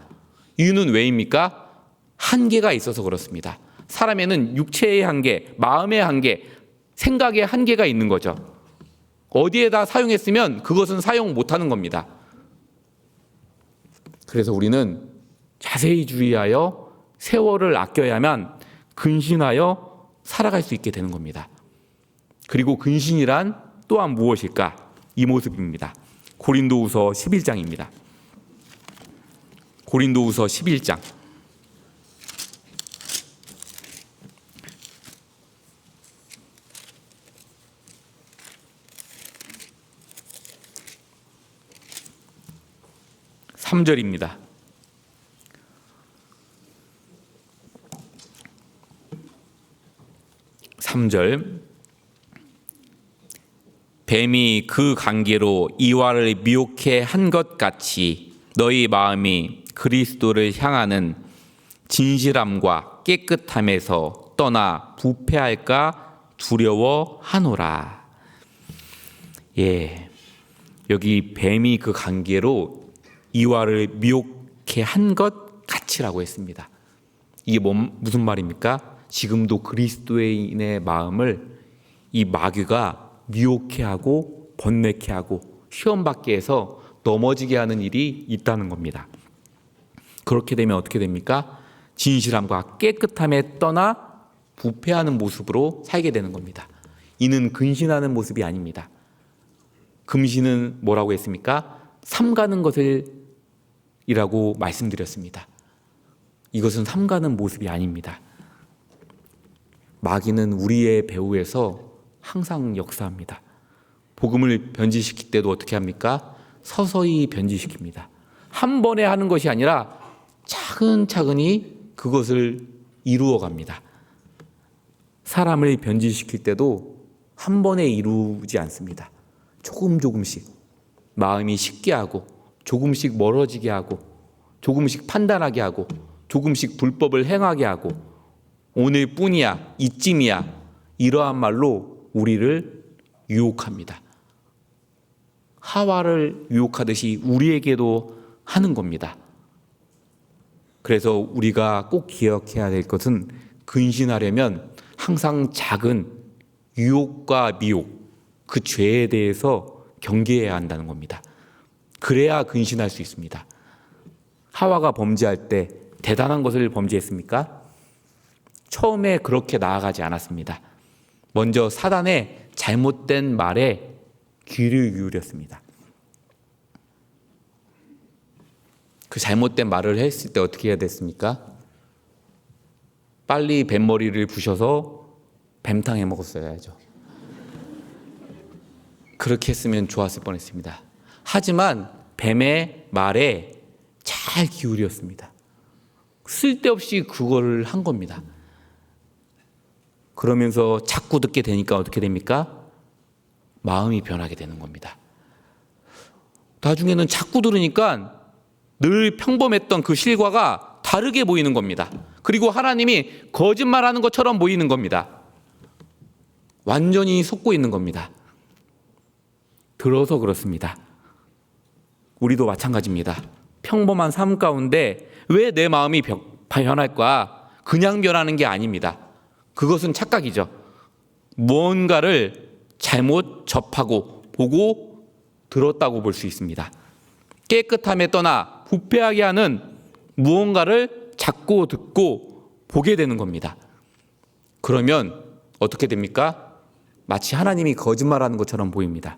이유는 왜입니까? 한계가 있어서 그렇습니다. 사람에는 육체의 한계, 마음의 한계, 생각의 한계가 있는 거죠. 어디에다 사용했으면 그것은 사용 못하는 겁니다. 그래서 우리는 자세히 주의하여 세월을 아껴야만 근신하여 살아갈 수 있게 되는 겁니다. 그리고 근신이란 또한 무엇일까? 이 모습입니다. 고린도후서 11장입니다. 고린도후서 11장 3절입니다. 뱀이 그 관계로 이와를 미혹해 한 것 같이 너희 마음이 그리스도를 향하는 진실함과 깨끗함에서 떠나 부패할까 두려워하노라. 여기 뱀이 그 관계로 이와를 미혹해 한 것 같이라고 했습니다. 이게 무슨 말입니까? 지금도 그리스도인의 마음을 이 마귀가 미혹해 하고 번뇌케 하고 시험 받게 해서 넘어지게 하는 일이 있다는 겁니다. 그렇게 되면 어떻게 됩니까? 진실함과 깨끗함에 떠나 부패하는 모습으로 살게 되는 겁니다. 이는 근신하는 모습이 아닙니다. 금신은 뭐라고 했습니까? 삼가는 것을 이라고 말씀드렸습니다. 이것은 삼가는 모습이 아닙니다. 마귀는 우리의 배후에서 항상 역사합니다. 복음을 변질시킬 때도 어떻게 합니까? 서서히 변질시킵니다. 한 번에 하는 것이 아니라 차근차근히 그것을 이루어 갑니다. 사람을 변질시킬 때도 한 번에 이루지 않습니다. 조금씩 마음이 식게 하고 조금씩 멀어지게 하고 조금씩 판단하게 하고 조금씩 불법을 행하게 하고 오늘뿐이야, 이쯤이야 이러한 말로 우리를 유혹합니다. 하와를 유혹하듯이 우리에게도 하는 겁니다. 그래서 우리가 꼭 기억해야 될 것은 근신하려면 항상 작은 유혹과 미혹, 그 죄에 대해서 경계해야 한다는 겁니다. 그래야 근신할 수 있습니다. 하와가 범죄할 때 대단한 것을 범죄했습니까? 처음에 그렇게 나아가지 않았습니다. 먼저 사단의 잘못된 말에 귀를 기울였습니다. 그 잘못된 말을 했을 때 어떻게 해야 됐습니까? 빨리 뱀머리를 부셔서 뱀탕 해 먹었어야죠. 그렇게 했으면 좋았을 뻔했습니다. 하지만 뱀의 말에 잘 기울였습니다. 쓸데없이 그거를 한 겁니다. 그러면서 자꾸 듣게 되니까 어떻게 됩니까? 마음이 변하게 되는 겁니다. 나중에는 자꾸 들으니까 늘 평범했던 그 실과가 다르게 보이는 겁니다. 그리고 하나님이 거짓말하는 것처럼 보이는 겁니다. 완전히 속고 있는 겁니다. 들어서 그렇습니다. 우리도 마찬가지입니다. 평범한 삶 가운데 왜 내 마음이 변할까? 그냥 변하는 게 아닙니다. 그것은 착각이죠. 무언가를 잘못 접하고 보고 들었다고 볼 수 있습니다. 깨끗함에 떠나 부패하게 하는 무언가를 자꾸 듣고 보게 되는 겁니다. 그러면 어떻게 됩니까? 마치 하나님이 거짓말하는 것처럼 보입니다.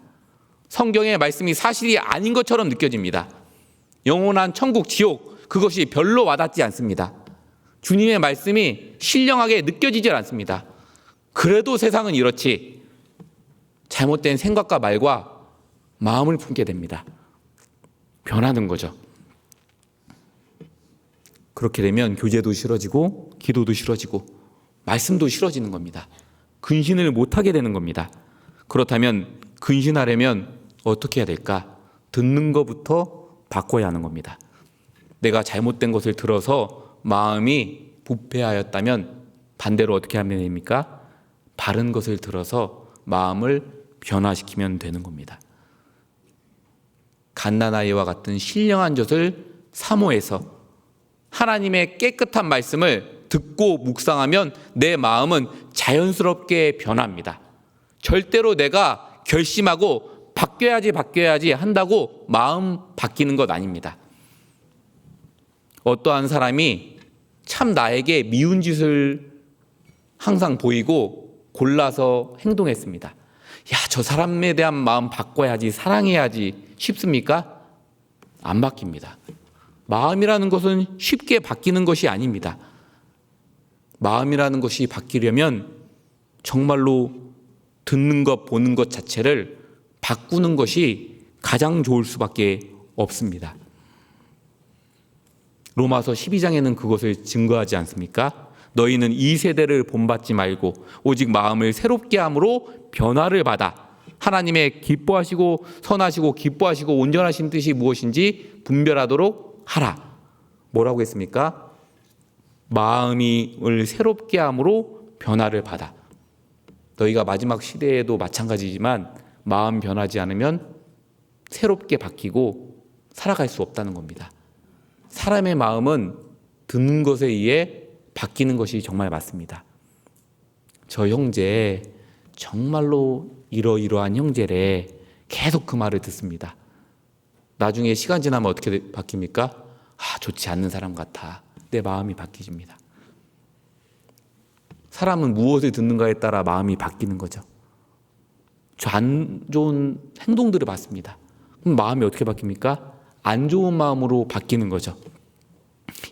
성경의 말씀이 사실이 아닌 것처럼 느껴집니다. 영원한 천국, 지옥, 그것이 별로 와닿지 않습니다. 주님의 말씀이 신령하게 느껴지질 않습니다. 그래도 세상은 이렇지. 잘못된 생각과 말과 마음을 품게 됩니다. 변하는 거죠. 그렇게 되면 교제도 싫어지고 기도도 싫어지고 말씀도 싫어지는 겁니다. 근신을 못하게 되는 겁니다. 그렇다면 근신하려면 어떻게 해야 될까? 듣는 것부터 바꿔야 하는 겁니다. 내가 잘못된 것을 들어서 마음이 부패하였다면 반대로 어떻게 하면 됩니까? 바른 것을 들어서 마음을 변화시키면 되는 겁니다. 갓난아이와 같은 신령한 젖을 사모해서 하나님의 깨끗한 말씀을 듣고 묵상하면 내 마음은 자연스럽게 변합니다. 절대로 내가 결심하고 바뀌어야지 한다고 마음 바뀌는 것 아닙니다. 어떠한 사람이 참 나에게 미운 짓을 항상 보이고 골라서 행동했습니다. 야, 저 사람에 대한 마음 바꿔야지, 사랑해야지 싶습니까? 안 바뀝니다. 마음이라는 것은 쉽게 바뀌는 것이 아닙니다. 마음이라는 것이 바뀌려면 정말로 듣는 것, 보는 것 자체를 바꾸는 것이 가장 좋을 수밖에 없습니다. 로마서 12장에는 그것을 증거하지 않습니까? 너희는 이 세대를 본받지 말고 오직 마음을 새롭게 함으로 변화를 받아 하나님의 기뻐하시고 선하시고 기뻐하시고 온전하신 뜻이 무엇인지 분별하도록 하라. 뭐라고 했습니까? 마음을 새롭게 함으로 변화를 받아. 너희가 마지막 시대에도 마찬가지지만 마음 변하지 않으면 새롭게 바뀌고 살아갈 수 없다는 겁니다. 사람의 마음은 듣는 것에 의해 바뀌는 것이 정말 맞습니다. 저 형제 정말로 이러이러한 형제래. 계속 그 말을 듣습니다. 나중에 시간 지나면 어떻게 바뀝니까? 아, 좋지 않는 사람 같아. 내 마음이 바뀌집니다. 사람은 무엇을 듣는가에 따라 마음이 바뀌는 거죠. 저 안 좋은 행동들을 봤습니다. 그럼 마음이 어떻게 바뀝니까? 안 좋은 마음으로 바뀌는 거죠.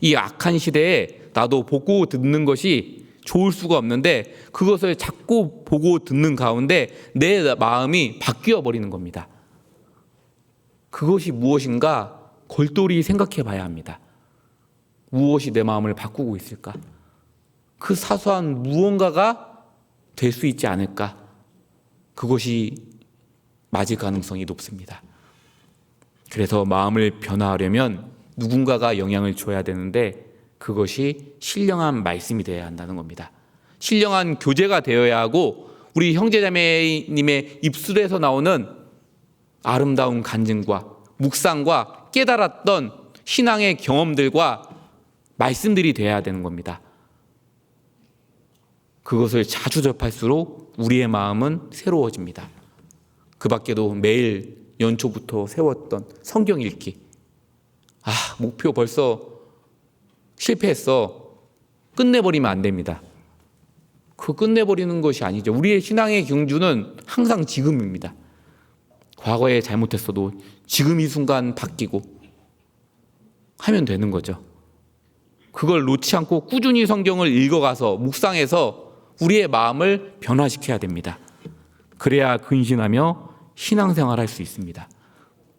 이 악한 시대에 나도 보고 듣는 것이 좋을 수가 없는데 그것을 자꾸 보고 듣는 가운데 내 마음이 바뀌어 버리는 겁니다. 그것이 무엇인가 골똘히 생각해 봐야 합니다. 무엇이 내 마음을 바꾸고 있을까? 그 사소한 무언가가 될 수 있지 않을까? 그것이 맞을 가능성이 높습니다. 그래서 마음을 변화하려면 누군가가 영향을 줘야 되는데 그것이 신령한 말씀이 되어야 한다는 겁니다. 신령한 교제가 되어야 하고 우리 형제자매님의 입술에서 나오는 아름다운 간증과 묵상과 깨달았던 신앙의 경험들과 말씀들이 되어야 되는 겁니다. 그것을 자주 접할수록 우리의 마음은 새로워집니다. 그 밖에도 매일 연초부터 세웠던 성경 읽기. 아, 목표 벌써 실패했어. 끝내버리면 안 됩니다. 그 끝내버리는 것이 아니죠. 우리의 신앙의 경주는 항상 지금입니다. 과거에 잘못했어도 지금 이 순간 바뀌고 하면 되는 거죠. 그걸 놓지 않고 꾸준히 성경을 읽어가서 묵상해서 우리의 마음을 변화시켜야 됩니다. 그래야 근신하며 신앙생활을 할 수 있습니다.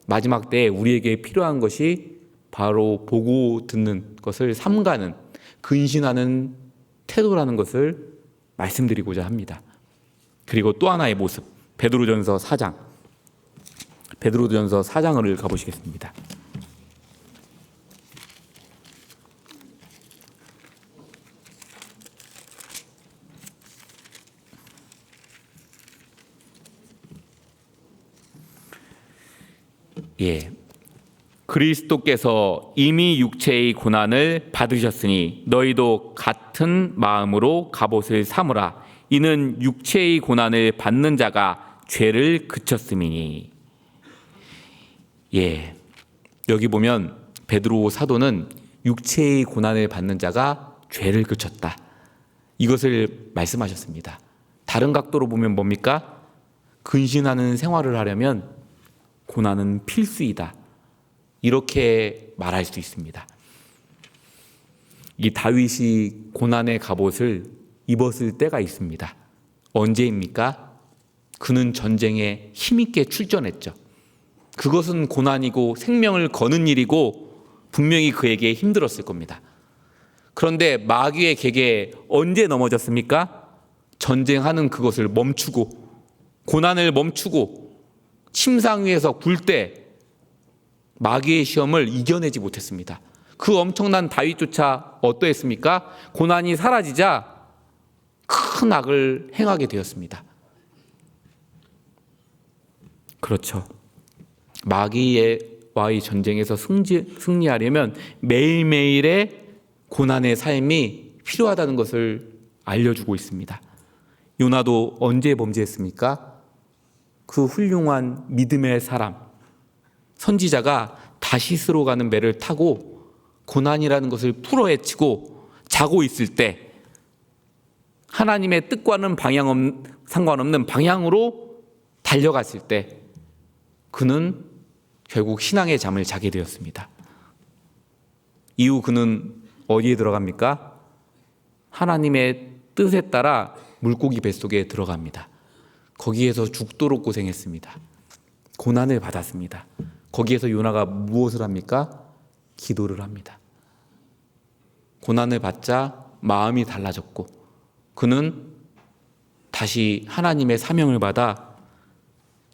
마지막 때에 우리에게 필요한 것이 바로 보고 듣는 것을 삼가는 근신하는 태도라는 것을 말씀드리고자 합니다. 그리고 또 하나의 모습, 베드로전서 4장. 베드로전서 4장을 가보시겠습니다. 예. 그리스도께서 이미 육체의 고난을 받으셨으니 너희도 같은 마음으로 갑옷을 삼으라. 이는 육체의 고난을 받는 자가 죄를 그쳤음이니. 예. 여기 보면 베드로 사도는 육체의 고난을 받는 자가 죄를 그쳤다. 이것을 말씀하셨습니다. 다른 각도로 보면 뭡니까? 근신하는 생활을 하려면 고난은 필수이다. 이렇게 말할 수 있습니다. 이 다윗이 고난의 갑옷을 입었을 때가 있습니다. 언제입니까? 그는 전쟁에 힘있게 출전했죠. 그것은 고난이고 생명을 거는 일이고 분명히 그에게 힘들었을 겁니다. 그런데 마귀의 계계에 언제 넘어졌습니까? 전쟁하는 그것을 멈추고 고난을 멈추고 침상 위에서 굴 때 마귀의 시험을 이겨내지 못했습니다. 그 엄청난 다윗조차 어떠했습니까? 고난이 사라지자 큰 악을 행하게 되었습니다. 그렇죠. 마귀와의 전쟁에서 승리하려면 매일매일의 고난의 삶이 필요하다는 것을 알려주고 있습니다. 요나도 언제 범죄했습니까? 그 훌륭한 믿음의 사람, 선지자가 다시스로 가는 배를 타고 고난이라는 것을 풀어헤치고 자고 있을 때 하나님의 뜻과는 상관없는 방향으로 달려갔을 때 그는 결국 신앙의 잠을 자게 되었습니다. 이후 그는 어디에 들어갑니까? 하나님의 뜻에 따라 물고기 뱃속에 들어갑니다. 거기에서 죽도록 고생했습니다. 고난을 받았습니다. 거기에서 요나가 무엇을 합니까? 기도를 합니다. 고난을 받자 마음이 달라졌고 그는 다시 하나님의 사명을 받아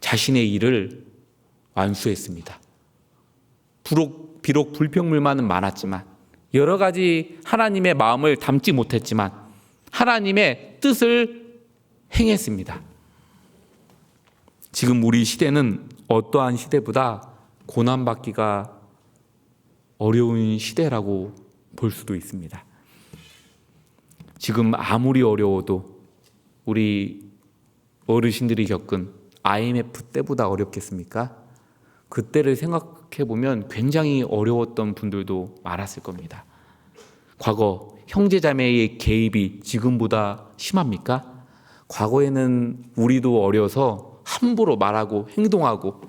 자신의 일을 완수했습니다. 비록 불평불만은 많았지만 여러 가지 하나님의 마음을 담지 못했지만 하나님의 뜻을 행했습니다. 지금 우리 시대는 어떠한 시대보다 고난받기가 어려운 시대라고 볼 수도 있습니다. 지금 아무리 어려워도 우리 어르신들이 겪은 IMF 때보다 어렵겠습니까? 그때를 생각해 보면 굉장히 어려웠던 분들도 많았을 겁니다. 과거 형제자매의 개입이 지금보다 심합니까? 과거에는 우리도 어려서 함부로 말하고 행동하고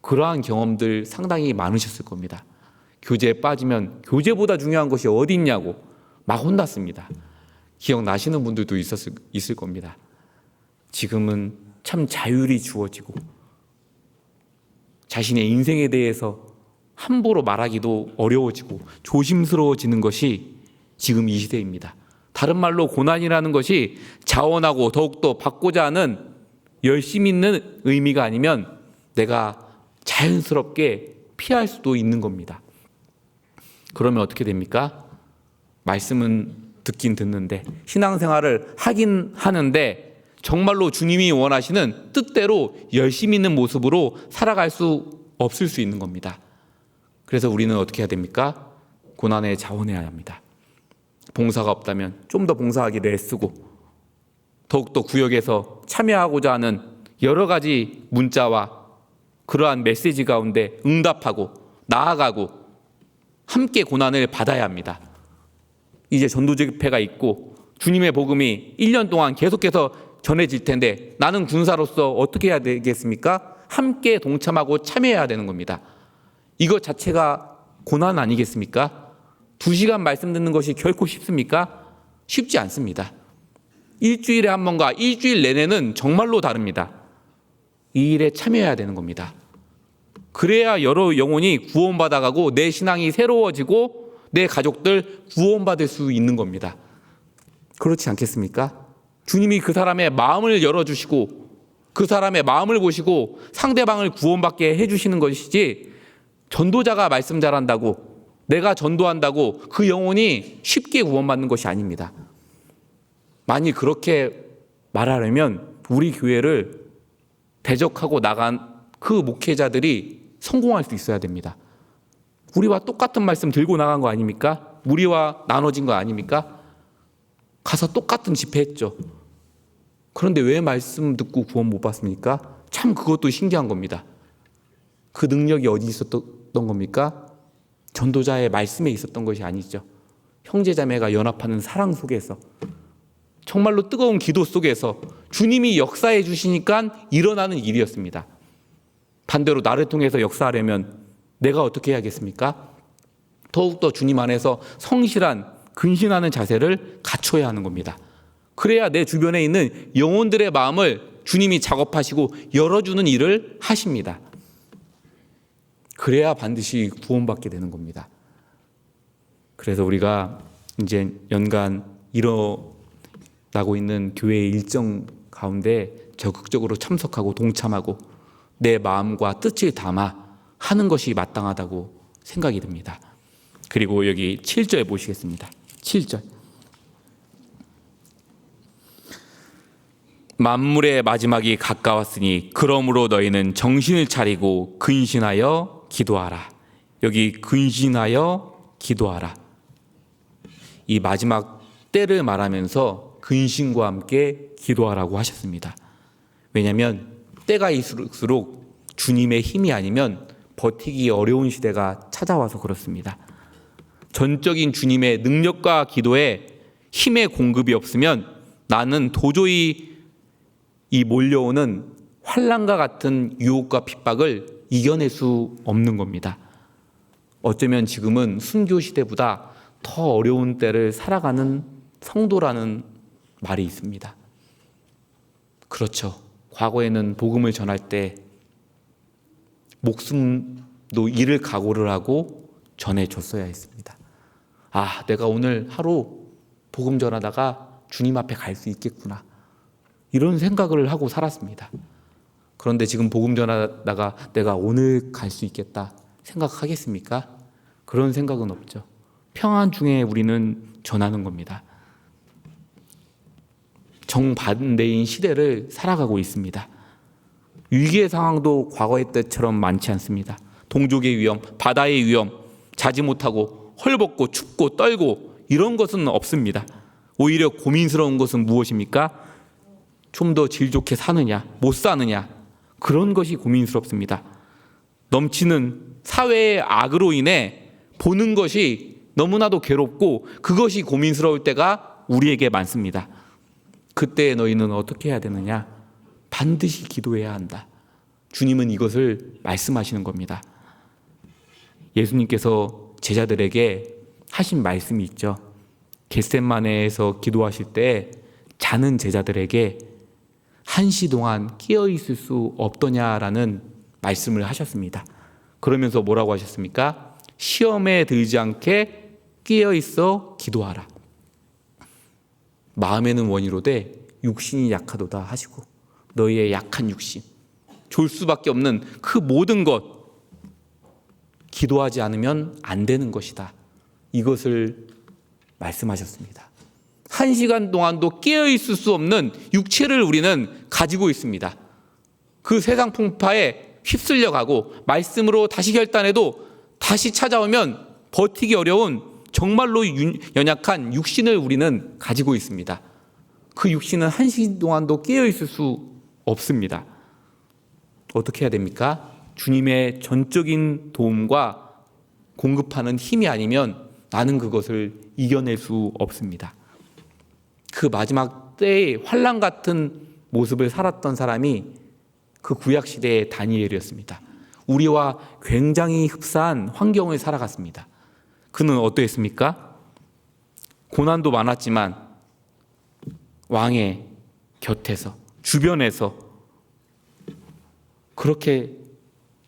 그러한 경험들 상당히 많으셨을 겁니다. 교제에 빠지면 교제보다 중요한 것이 어디 있냐고 막 혼났습니다. 기억나시는 분들도 있을 겁니다. 지금은 참 자율이 주어지고 자신의 인생에 대해서 함부로 말하기도 어려워지고 조심스러워지는 것이 지금 이 시대입니다. 다른 말로 고난이라는 것이 자원하고 더욱더 받고자 하는 열심 있는 의미가 아니면 내가 자연스럽게 피할 수도 있는 겁니다. 그러면 어떻게 됩니까? 말씀은 듣긴 듣는데 신앙생활을 하긴 하는데 정말로 주님이 원하시는 뜻대로 열심히 있는 모습으로 살아갈 수 없을 수 있는 겁니다. 그래서 우리는 어떻게 해야 됩니까? 고난에 자원해야 합니다. 봉사가 없다면 좀 더 봉사하기를 애쓰고 더욱더 구역에서 참여하고자 하는 여러 가지 문자와 그러한 메시지 가운데 응답하고 나아가고 함께 고난을 받아야 합니다. 이제 전도 집회가 있고 주님의 복음이 1년 동안 계속해서 전해질 텐데 나는 군사로서 어떻게 해야 되겠습니까? 함께 동참하고 참여해야 되는 겁니다. 이것 자체가 고난 아니겠습니까? 2시간 말씀 듣는 것이 결코 쉽습니까? 쉽지 않습니다. 일주일에 한 번과 일주일 내내는 정말로 다릅니다. 이 일에 참여해야 되는 겁니다. 그래야 여러 영혼이 구원받아가고 내 신앙이 새로워지고 내 가족들 구원받을 수 있는 겁니다. 그렇지 않겠습니까? 주님이 그 사람의 마음을 열어주시고 그 사람의 마음을 보시고 상대방을 구원받게 해주시는 것이지 전도자가 말씀 잘한다고 내가 전도한다고 그 영혼이 쉽게 구원받는 것이 아닙니다. 만일 그렇게 말하려면 우리 교회를 대적하고 나간 그 목회자들이 성공할 수 있어야 됩니다. 우리와 똑같은 말씀 들고 나간 거 아닙니까? 우리와 나눠진 거 아닙니까? 가서 똑같은 집회했죠. 그런데 왜 말씀 듣고 구원 못 받습니까? 참 그것도 신기한 겁니다. 그 능력이 어디 있었던 겁니까? 전도자의 말씀에 있었던 것이 아니죠. 형제자매가 연합하는 사랑 속에서 정말로 뜨거운 기도 속에서 주님이 역사해 주시니까 일어나는 일이었습니다. 반대로 나를 통해서 역사하려면 내가 어떻게 해야겠습니까? 더욱더 주님 안에서 성실한 근신하는 자세를 갖춰야 하는 겁니다. 그래야 내 주변에 있는 영혼들의 마음을 주님이 작업하시고 열어주는 일을 하십니다. 그래야 반드시 구원받게 되는 겁니다. 그래서 우리가 이제 연간 일어나고 있는 교회의 일정 가운데 적극적으로 참석하고 동참하고 내 마음과 뜻을 담아 하는 것이 마땅하다고 생각이 듭니다. 그리고 여기 7절 보시겠습니다. 7절. 만물의 마지막이 가까웠으니 그러므로 너희는 정신을 차리고 근신하여 기도하라. 여기 근신하여 기도하라. 이 마지막 때를 말하면서 근신과 함께 기도하라고 하셨습니다. 왜냐하면 때가 있을수록 주님의 힘이 아니면 버티기 어려운 시대가 찾아와서 그렇습니다. 전적인 주님의 능력과 기도에 힘의 공급이 없으면 나는 도저히 이 몰려오는 환난과 같은 유혹과 핍박을 이겨낼 수 없는 겁니다. 어쩌면 지금은 순교 시대보다 더 어려운 때를 살아가는 성도라는 말이 있습니다. 그렇죠. 과거에는 복음을 전할 때 목숨도 잃을 각오를 하고 전해줬어야 했습니다. 아, 내가 오늘 하루 복음 전하다가 주님 앞에 갈 수 있겠구나, 이런 생각을 하고 살았습니다. 그런데 지금 복음 전하다가 내가 오늘 갈 수 있겠다 생각하겠습니까? 그런 생각은 없죠. 평안 중에 우리는 전하는 겁니다. 정반대인 시대를 살아가고 있습니다. 위기의 상황도 과거의 때처럼 많지 않습니다. 동족의 위험, 바다의 위험, 자지 못하고 헐벗고 춥고 떨고 이런 것은 없습니다. 오히려 고민스러운 것은 무엇입니까? 좀 더 질 좋게 사느냐, 못 사느냐, 그런 것이 고민스럽습니다. 넘치는 사회의 악으로 인해 보는 것이 너무나도 괴롭고 그것이 고민스러울 때가 우리에게 많습니다. 그때 너희는 어떻게 해야 되느냐? 반드시 기도해야 한다. 주님은 이것을 말씀하시는 겁니다. 예수님께서 제자들에게 하신 말씀이 있죠. 겟세마네에서 기도하실 때 자는 제자들에게 1시 동안 깨어 있을 수 없더냐라는 말씀을 하셨습니다. 그러면서 뭐라고 하셨습니까? 시험에 들지 않게 깨어 있어 기도하라. 마음에는 원이로되 육신이 약하도다 하시고 너희의 약한 육신, 졸 수밖에 없는 그 모든 것, 기도하지 않으면 안 되는 것이다, 이것을 말씀하셨습니다. 1시간 동안도 깨어 있을 수 없는 육체를 우리는 가지고 있습니다. 그 세상 풍파에 휩쓸려 가고 말씀으로 다시 결단해도 다시 찾아오면 버티기 어려운 정말로 연약한 육신을 우리는 가지고 있습니다. 그 육신은 1시간 동안도 깨어 있을 수 없습니다. 어떻게 해야 됩니까? 주님의 전적인 도움과 공급하는 힘이 아니면 나는 그것을 이겨낼 수 없습니다. 그 마지막 때의 환난 같은 모습을 살았던 사람이 그 구약시대의 다니엘이었습니다. 우리와 굉장히 흡사한 환경을 살아갔습니다. 그는 어떠했습니까? 고난도 많았지만 왕의 곁에서, 주변에서 그렇게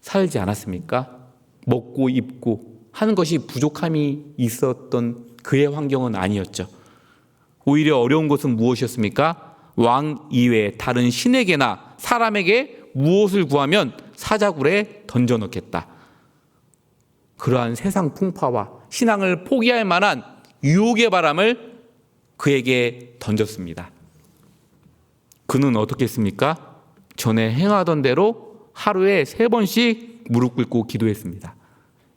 살지 않았습니까? 먹고 입고 하는 것이 부족함이 있었던 그의 환경은 아니었죠. 오히려 어려운 것은 무엇이었습니까? 왕 이외에 다른 신에게나 사람에게 무엇을 구하면 사자굴에 던져넣겠다. 그러한 세상 풍파와 신앙을 포기할 만한 유혹의 바람을 그에게 던졌습니다. 그는 어떻게 했습니까? 전에 행하던 대로 하루에 3번씩 무릎 꿇고 기도했습니다.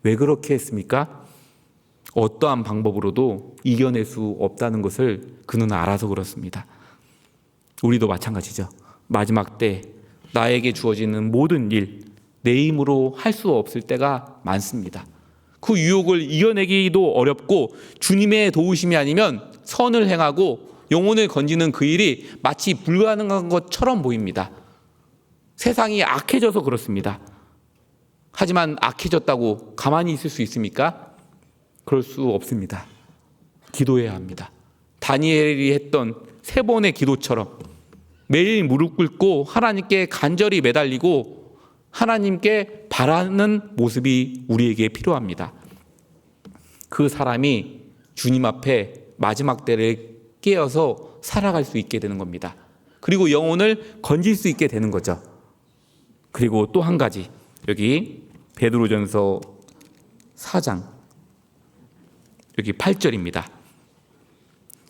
왜 그렇게 했습니까? 어떠한 방법으로도 이겨낼 수 없다는 것을 그는 알아서 그렇습니다. 우리도 마찬가지죠. 마지막 때 나에게 주어지는 모든 일, 내 힘으로 할 수 없을 때가 많습니다. 그 유혹을 이겨내기도 어렵고 주님의 도우심이 아니면 선을 행하고 영혼을 건지는 그 일이 마치 불가능한 것처럼 보입니다. 세상이 악해져서 그렇습니다. 하지만 악해졌다고 가만히 있을 수 있습니까? 그럴 수 없습니다. 기도해야 합니다. 다니엘이 했던 3번의 기도처럼 매일 무릎 꿇고 하나님께 간절히 매달리고 하나님께 바라는 모습이 우리에게 필요합니다. 그 사람이 주님 앞에 마지막 때를 깨어서 살아갈 수 있게 되는 겁니다. 그리고 영혼을 건질 수 있게 되는 거죠. 그리고 또 한 가지, 여기 베드로전서 4장 여기 8절입니다.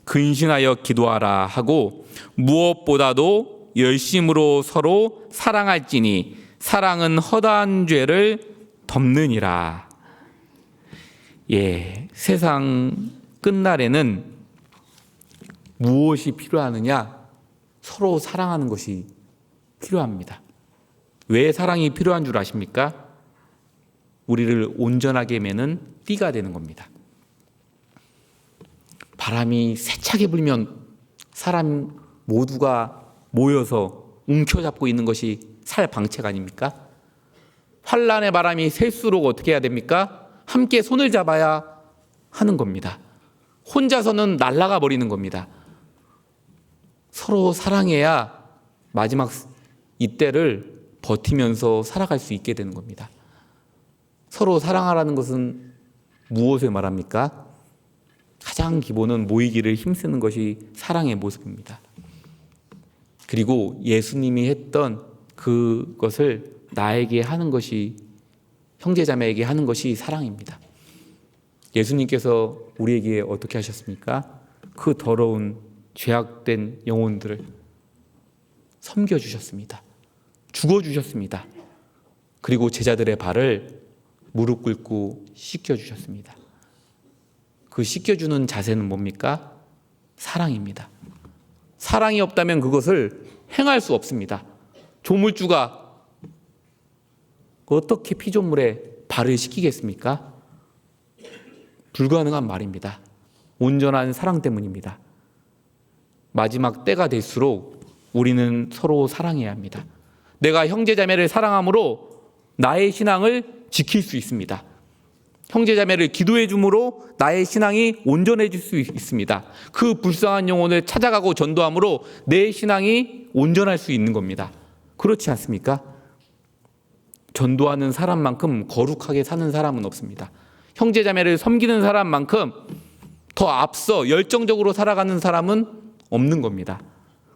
근신하여 기도하라 하고 무엇보다도 열심으로 서로 사랑할지니 사랑은 허다한 죄를 덮느니라. 세상 끝날에는 무엇이 필요하느냐? 서로 사랑하는 것이 필요합니다. 왜 사랑이 필요한 줄 아십니까? 우리를 온전하게 매는 띠가 되는 겁니다. 바람이 세차게 불면 사람 모두가 모여서 움켜잡고 있는 것이 살 방책 아닙니까? 환란의 바람이 셀수록 어떻게 해야 됩니까? 함께 손을 잡아야 하는 겁니다. 혼자서는 날아가 버리는 겁니다. 서로 사랑해야 마지막 이때를 버티면서 살아갈 수 있게 되는 겁니다. 서로 사랑하라는 것은 무엇을 말합니까? 가장 기본은 모이기를 힘쓰는 것이 사랑의 모습입니다. 그리고 예수님이 했던 그것을 나에게 하는 것이, 형제자매에게 하는 것이 사랑입니다. 예수님께서 우리에게 어떻게 하셨습니까? 그 더러운 죄악된 영혼들을 섬겨주셨습니다. 죽어주셨습니다. 그리고 제자들의 발을 무릎 꿇고 씻겨주셨습니다. 그 씻겨주는 자세는 뭡니까? 사랑입니다. 사랑이 없다면 그것을 행할 수 없습니다. 조물주가 어떻게 피조물에 발을 씻기겠습니까? 불가능한 말입니다. 온전한 사랑 때문입니다. 마지막 때가 될수록 우리는 서로 사랑해야 합니다. 내가 형제자매를 사랑함으로 나의 신앙을 지킬 수 있습니다. 형제자매를 기도해 줌으로 나의 신앙이 온전해질 수 있습니다. 그 불쌍한 영혼을 찾아가고 전도함으로 내 신앙이 온전할 수 있는 겁니다. 그렇지 않습니까? 전도하는 사람만큼 거룩하게 사는 사람은 없습니다. 형제자매를 섬기는 사람만큼 더 앞서 열정적으로 살아가는 사람은 없는 겁니다.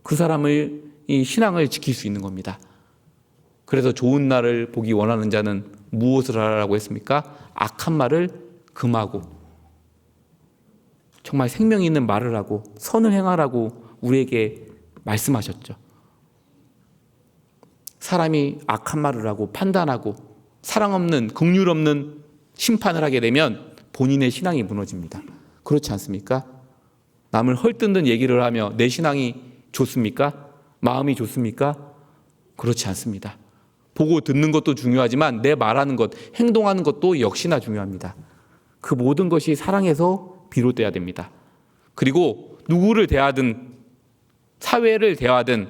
그 사람의 이 신앙을 지킬 수 있는 겁니다. 그래서 좋은 날을 보기 원하는 자는 무엇을 하라고 했습니까? 악한 말을 금하고 정말 생명 있는 말을 하고 선을 행하라고 우리에게 말씀하셨죠. 사람이 악한 말을 하고 판단하고 사랑 없는, 긍휼 없는 심판을 하게 되면 본인의 신앙이 무너집니다. 그렇지 않습니까? 남을 헐뜯는 얘기를 하며 내 신앙이 좋습니까? 마음이 좋습니까? 그렇지 않습니다. 보고 듣는 것도 중요하지만 내 말하는 것, 행동하는 것도 역시나 중요합니다. 그 모든 것이 사랑에서 비롯돼야 됩니다. 그리고 누구를 대하든 사회를 대하든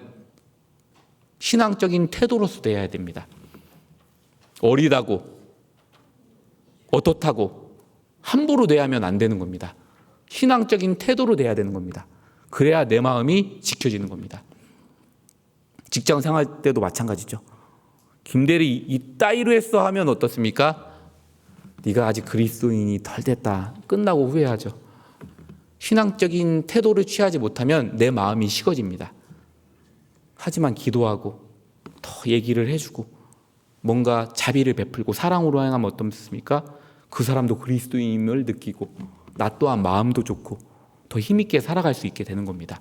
신앙적인 태도로서 대해야 됩니다. 어리다고 어떻다고 함부로 대하면 안 되는 겁니다. 신앙적인 태도로 대해야 되는 겁니다. 그래야 내 마음이 지켜지는 겁니다. 직장 생활 때도 마찬가지죠. 김대리 이 따위로 했어 하면 어떻습니까? 네가 아직 그리스도인이 덜 됐다. 끝나고 후회하죠. 신앙적인 태도를 취하지 못하면 내 마음이 식어집니다. 하지만 기도하고 더 얘기를 해주고 뭔가 자비를 베풀고 사랑으로 행하면 어떻습니까? 그 사람도 그리스도인임을 느끼고 나 또한 마음도 좋고 더 힘있게 살아갈 수 있게 되는 겁니다.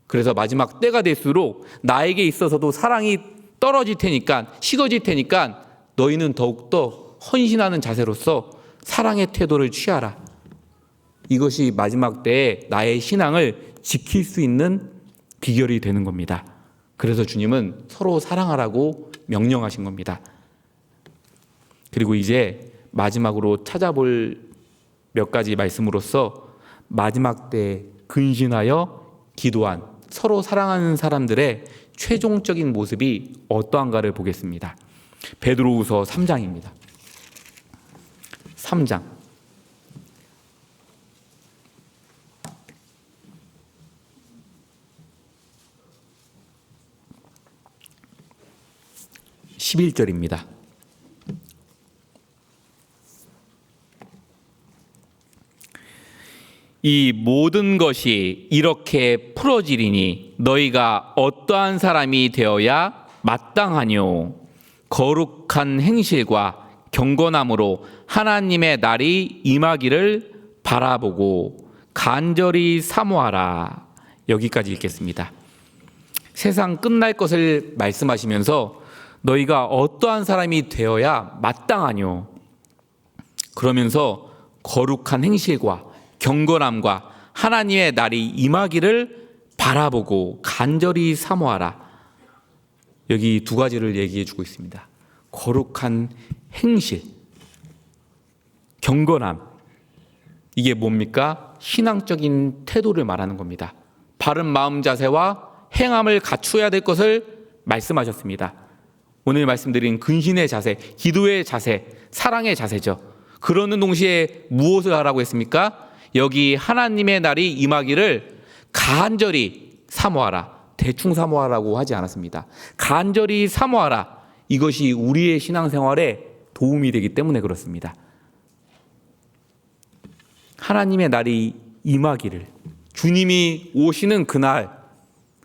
그래서 마지막 때가 될수록 나에게 있어서도 사랑이 떨어질 테니까, 식어질 테니까 너희는 더욱더 헌신하는 자세로서 사랑의 태도를 취하라. 이것이 마지막 때에 나의 신앙을 지킬 수 있는 비결이 되는 겁니다. 그래서 주님은 서로 사랑하라고 명령하신 겁니다. 그리고 이제 마지막으로 찾아볼 몇 가지 말씀으로서 마지막 때에 근신하여 기도한 서로 사랑하는 사람들의 최종적인 모습이 어떠한가를 보겠습니다. 베드로후서 3장입니다. 3장 11절입니다. 이 모든 것이 이렇게 풀어지리니 너희가 어떠한 사람이 되어야 마땅하뇨. 거룩한 행실과 경건함으로 하나님의 날이 임하기를 바라보고 간절히 사모하라. 여기까지 읽겠습니다. 세상 끝날 것을 말씀하시면서 너희가 어떠한 사람이 되어야 마땅하뇨. 그러면서 거룩한 행실과 경건함과 하나님의 날이 임하기를 바라보고 간절히 사모하라. 여기 두 가지를 얘기해 주고 있습니다. 거룩한 행실, 경건함. 이게 뭡니까? 신앙적인 태도를 말하는 겁니다. 바른 마음 자세와 행함을 갖추어야 될 것을 말씀하셨습니다. 오늘 말씀드린 근신의 자세, 기도의 자세, 사랑의 자세죠. 그러는 동시에 무엇을 하라고 했습니까? 여기 하나님의 날이 임하기를 간절히 사모하라. 대충 사모하라고 하지 않았습니다. 간절히 사모하라. 이것이 우리의 신앙생활에 도움이 되기 때문에 그렇습니다. 하나님의 날이 임하기를, 주님이 오시는 그날,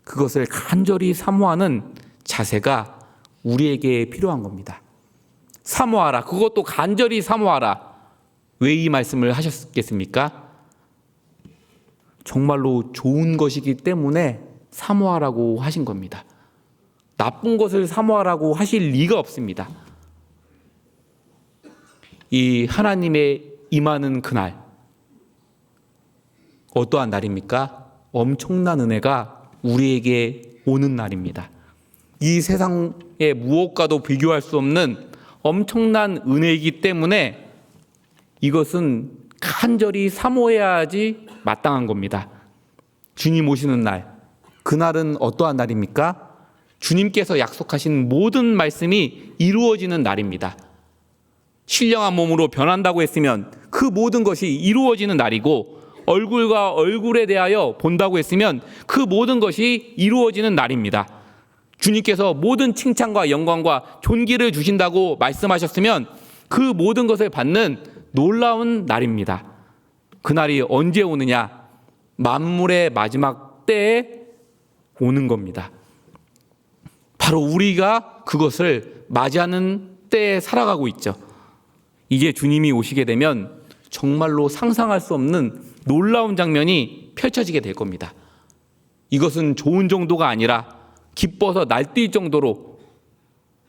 그것을 간절히 사모하는 자세가 우리에게 필요한 겁니다. 사모하라. 그것도 간절히 사모하라. 왜 이 말씀을 하셨겠습니까? 정말로 좋은 것이기 때문에 사모하라고 하신 겁니다. 나쁜 것을 사모하라고 하실 리가 없습니다. 이 하나님의 임하는 그날, 어떠한 날입니까? 엄청난 은혜가 우리에게 오는 날입니다. 이 세상의 무엇과도 비교할 수 없는 엄청난 은혜이기 때문에 이것은 간절히 사모해야지 마땅한 겁니다. 주님 오시는 날, 그날은 어떠한 날입니까? 주님께서 약속하신 모든 말씀이 이루어지는 날입니다. 신령한 몸으로 변한다고 했으면 그 모든 것이 이루어지는 날이고, 얼굴과 얼굴에 대하여 본다고 했으면 그 모든 것이 이루어지는 날입니다. 주님께서 모든 칭찬과 영광과 존귀를 주신다고 말씀하셨으면 그 모든 것을 받는 놀라운 날입니다. 그날이 언제 오느냐? 만물의 마지막 때에 오는 겁니다. 바로 우리가 그것을 맞이하는 때에 살아가고 있죠. 이제 주님이 오시게 되면 정말로 상상할 수 없는 놀라운 장면이 펼쳐지게 될 겁니다. 이것은 좋은 정도가 아니라 기뻐서 날뛸 정도로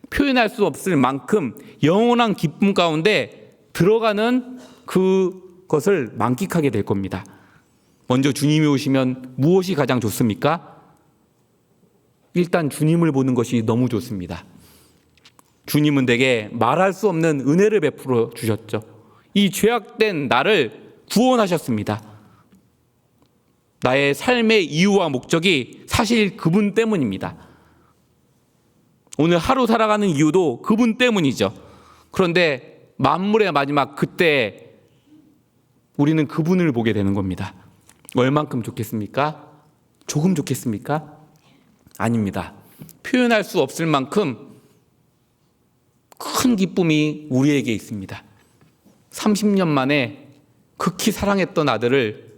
표현할 수 없을 만큼 영원한 기쁨 가운데 들어가는 그것을 만끽하게 될 겁니다. 먼저 주님이 오시면 무엇이 가장 좋습니까? 일단 주님을 보는 것이 너무 좋습니다. 주님은 내게 말할 수 없는 은혜를 베풀어 주셨죠. 이 죄악된 나를 구원하셨습니다. 나의 삶의 이유와 목적이 사실 그분 때문입니다. 오늘 하루 살아가는 이유도 그분 때문이죠. 그런데 만물의 마지막 그때 우리는 그분을 보게 되는 겁니다. 얼만큼 좋겠습니까? 조금 좋겠습니까? 아닙니다. 표현할 수 없을 만큼 큰 기쁨이 우리에게 있습니다. 30년 만에 극히 사랑했던 아들을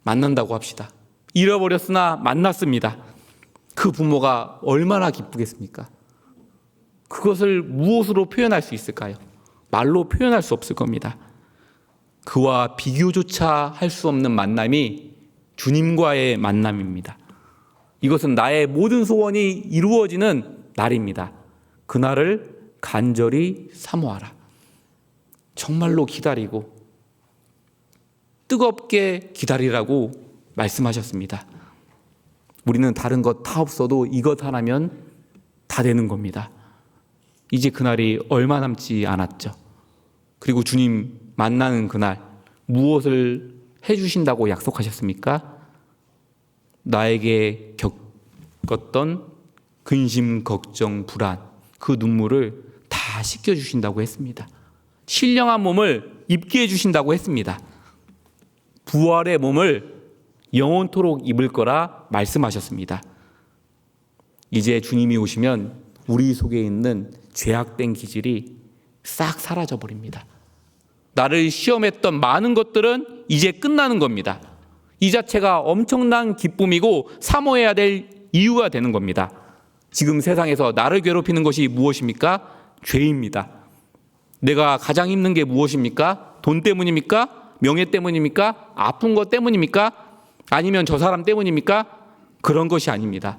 만난다고 합시다. 잃어버렸으나 만났습니다. 그 부모가 얼마나 기쁘겠습니까? 그것을 무엇으로 표현할 수 있을까요? 말로 표현할 수 없을 겁니다. 그와 비교조차 할 수 없는 만남이 주님과의 만남입니다. 이것은 나의 모든 소원이 이루어지는 날입니다. 그날을 간절히 사모하라. 정말로 기다리고 뜨겁게 기다리라고 말씀하셨습니다. 우리는 다른 것 다 없어도 이것 하나면 다 되는 겁니다. 이제 그날이 얼마 남지 않았죠. 그리고 주님 만나는 그날 무엇을 해주신다고 약속하셨습니까? 나에게 겪었던 근심, 걱정, 불안, 그 눈물을 다 씻겨주신다고 했습니다. 신령한 몸을 입게 해주신다고 했습니다. 부활의 몸을 영원토록 입을 거라 말씀하셨습니다. 이제 주님이 오시면 우리 속에 있는 죄악된 기질이 싹 사라져 버립니다. 나를 시험했던 많은 것들은 이제 끝나는 겁니다. 이 자체가 엄청난 기쁨이고 사모해야 될 이유가 되는 겁니다. 지금 세상에서 나를 괴롭히는 것이 무엇입니까? 죄입니다. 내가 가장 힘든 게 무엇입니까? 돈 때문입니까? 명예 때문입니까? 아픈 것 때문입니까? 아니면 저 사람 때문입니까? 그런 것이 아닙니다.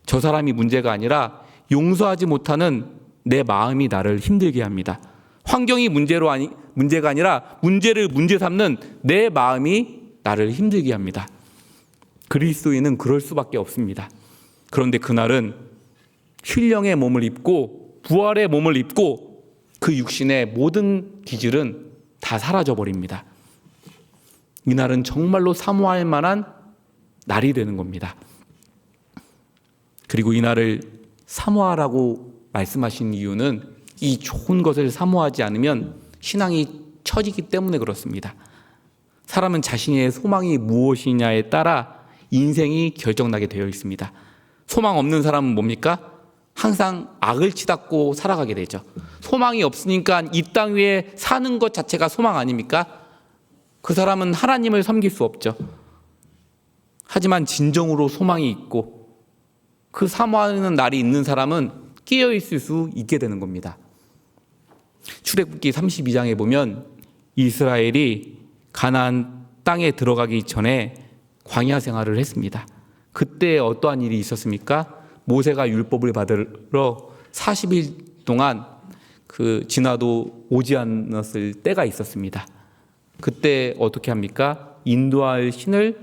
저 사람이 문제가 아니라 용서하지 못하는 내 마음이 나를 힘들게 합니다. 환경이 문제가 아니라 문제를 문제 삼는 내 마음이 나를 힘들게 합니다. 그리스도인은 그럴 수밖에 없습니다. 그런데 그날은 신령의 몸을 입고 부활의 몸을 입고 그 육신의 모든 기질은 다 사라져 버립니다. 이날은 정말로 사모할 만한 날이 되는 겁니다. 그리고 이날을 사모하라고 말씀하신 이유는 이 좋은 것을 사모하지 않으면 신앙이 처지기 때문에 그렇습니다. 사람은 자신의 소망이 무엇이냐에 따라 인생이 결정나게 되어 있습니다. 소망 없는 사람은 뭡니까? 항상 악을 치닫고 살아가게 되죠. 소망이 없으니까 이 땅 위에 사는 것 자체가 소망 아닙니까? 그 사람은 하나님을 섬길 수 없죠. 하지만 진정으로 소망이 있고 그 사모하는 날이 있는 사람은 깨어 있을 수 있게 되는 겁니다. 출애굽기 32장에 보면 이스라엘이 가나안 땅에 들어가기 전에 광야 생활을 했습니다. 그때 어떠한 일이 있었습니까? 모세가 율법을 받으러 40일 동안 지나도 오지 않았을 때가 있었습니다. 그때 어떻게 합니까? 인도할 신을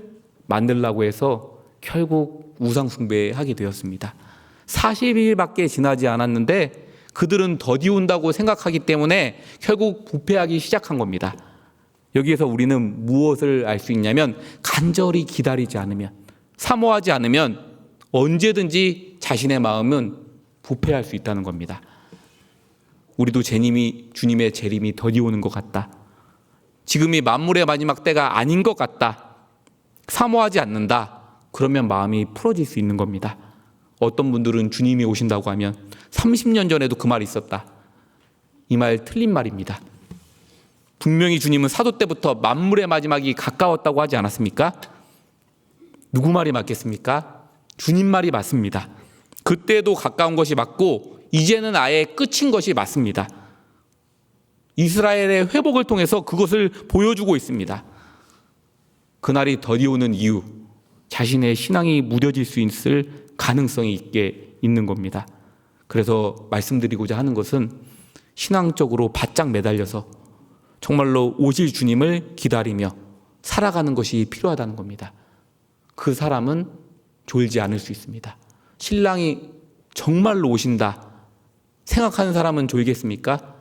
만들라고 해서 결국 우상 숭배하게 되었습니다. 40일밖에 지나지 않았는데 그들은 더디운다고 생각하기 때문에 결국 부패하기 시작한 겁니다. 여기에서 우리는 무엇을 알 수 있냐면 간절히 기다리지 않으면, 사모하지 않으면 언제든지 자신의 마음은 부패할 수 있다는 겁니다. 우리도 주님의 재림이 더디오는 것 같다. 지금이 만물의 마지막 때가 아닌 것 같다. 사모하지 않는다. 그러면 마음이 풀어질 수 있는 겁니다. 어떤 분들은 주님이 오신다고 하면 30년 전에도 그 말이 있었다. 이 말 틀린 말입니다. 분명히 주님은 사도 때부터 만물의 마지막이 가까웠다고 하지 않았습니까? 누구 말이 맞겠습니까? 주님 말이 맞습니다. 그때도 가까운 것이 맞고 이제는 아예 끝인 것이 맞습니다. 이스라엘의 회복을 통해서 그것을 보여주고 있습니다. 그날이 더디오는 이유, 자신의 신앙이 무뎌질 수 있을 가능성이 있는 겁니다. 그래서 말씀드리고자 하는 것은 신앙적으로 바짝 매달려서 정말로 오실 주님을 기다리며 살아가는 것이 필요하다는 겁니다. 그 사람은 졸지 않을 수 있습니다. 신랑이 정말로 오신다 생각하는 사람은 졸겠습니까?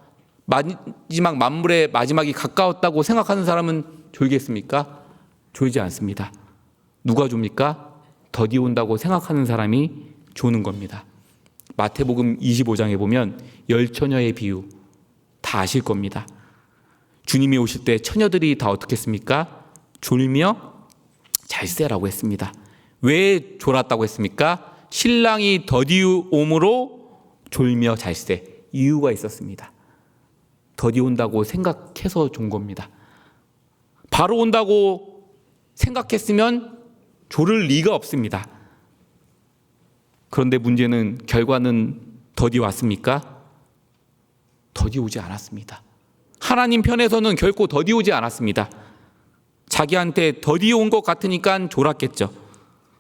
마지막 만물의 마지막이 가까웠다고 생각하는 사람은 졸겠습니까? 졸지 않습니다. 누가 좁니까? 더디온다고 생각하는 사람이 조는 겁니다. 마태복음 25장에 보면 열처녀의 비유 다 아실 겁니다. 주님이 오실 때 처녀들이 다 어떻게 했습니까? 졸며 잘세라고 했습니다. 왜 졸았다고 했습니까? 신랑이 더디옴으로 졸며 잘세. 이유가 있었습니다. 더디온다고 생각해서 존 겁니다. 바로 온다고 생각했으면 졸을 리가 없습니다. 그런데 문제는 결과는 더디 왔습니까? 더디 오지 않았습니다. 하나님 편에서는 결코 더디 오지 않았습니다. 자기한테 더디 온 것 같으니까 졸았겠죠.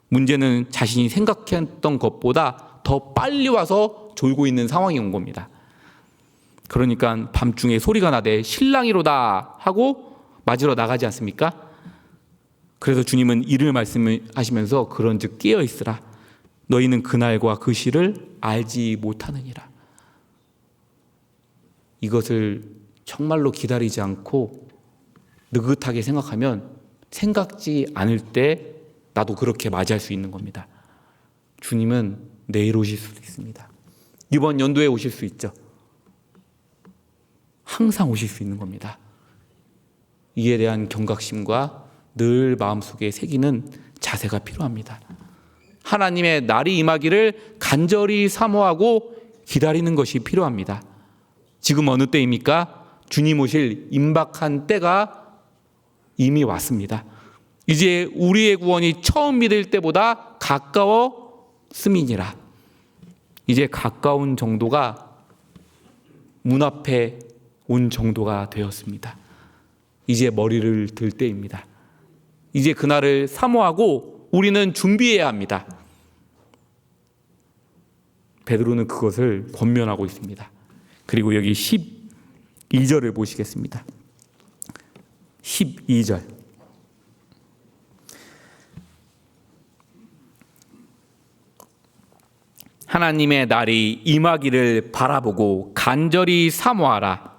문제는 자신이 생각했던 것보다 더 빨리 와서 졸고 있는 상황이 온 겁니다. 그러니까 밤중에 소리가 나되 신랑이로다 하고 맞으러 나가지 않습니까? 그래서 주님은 이를 말씀하시면서 그런즉 깨어 있으라. 너희는 그날과 그 시를 알지 못하느니라. 이것을 정말로 기다리지 않고 느긋하게 생각하면 생각지 않을 때 나도 그렇게 맞이할 수 있는 겁니다. 주님은 내일 오실 수도 있습니다. 이번 연도에 오실 수 있죠. 항상 오실 수 있는 겁니다. 이에 대한 경각심과 늘 마음속에 새기는 자세가 필요합니다. 하나님의 날이 임하기를 간절히 사모하고 기다리는 것이 필요합니다. 지금 어느 때입니까? 주님 오실 임박한 때가 이미 왔습니다. 이제 우리의 구원이 처음 믿을 때보다 가까웠음이니라. 이제 가까운 정도가 문 앞에 온 정도가 되었습니다. 이제 머리를 들 때입니다. 이제 그날을 사모하고 우리는 준비해야 합니다. 베드로는 그것을 권면하고 있습니다. 그리고 여기 12절을 보시겠습니다. 12절. 하나님의 날이 임하기를 바라보고 간절히 사모하라.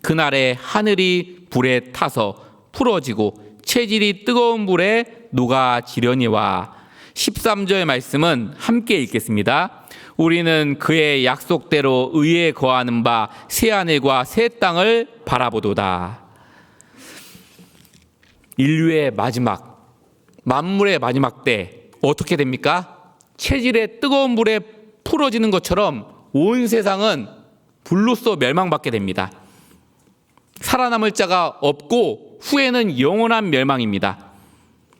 그날에 하늘이 불에 타서 풀어지고 체질이 뜨거운 물에 녹아지려니와. 13절 말씀은 함께 읽겠습니다. 우리는 그의 약속대로 의에 거하는 바 새하늘과 새 땅을 바라보도다. 인류의 마지막, 만물의 마지막 때 어떻게 됩니까? 체질의 뜨거운 물에 풀어지는 것처럼 온 세상은 불로써 멸망받게 됩니다. 살아남을 자가 없고 후에는 영원한 멸망입니다.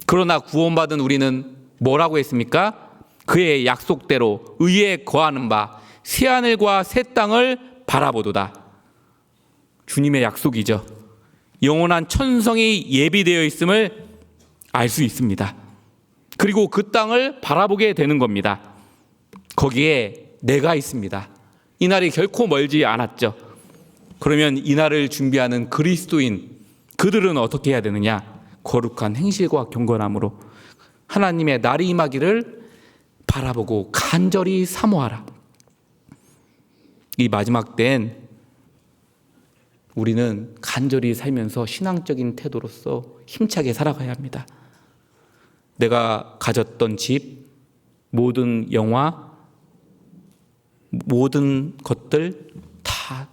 그러나 구원받은 우리는 뭐라고 했습니까? 그의 약속대로 의에 거하는 바 새하늘과 새 땅을 바라보도다. 주님의 약속이죠. 영원한 천성이 예비되어 있음을 알 수 있습니다. 그리고 그 땅을 바라보게 되는 겁니다. 거기에 내가 있습니다. 이 날이 결코 멀지 않았죠. 그러면 이 날을 준비하는 그리스도인, 그들은 어떻게 해야 되느냐? 거룩한 행실과 경건함으로 하나님의 날이 임하기를 바라보고 간절히 사모하라. 이 마지막 때엔 우리는 간절히 살면서 신앙적인 태도로서 힘차게 살아가야 합니다. 내가 가졌던 집, 모든 영화, 모든 것들 다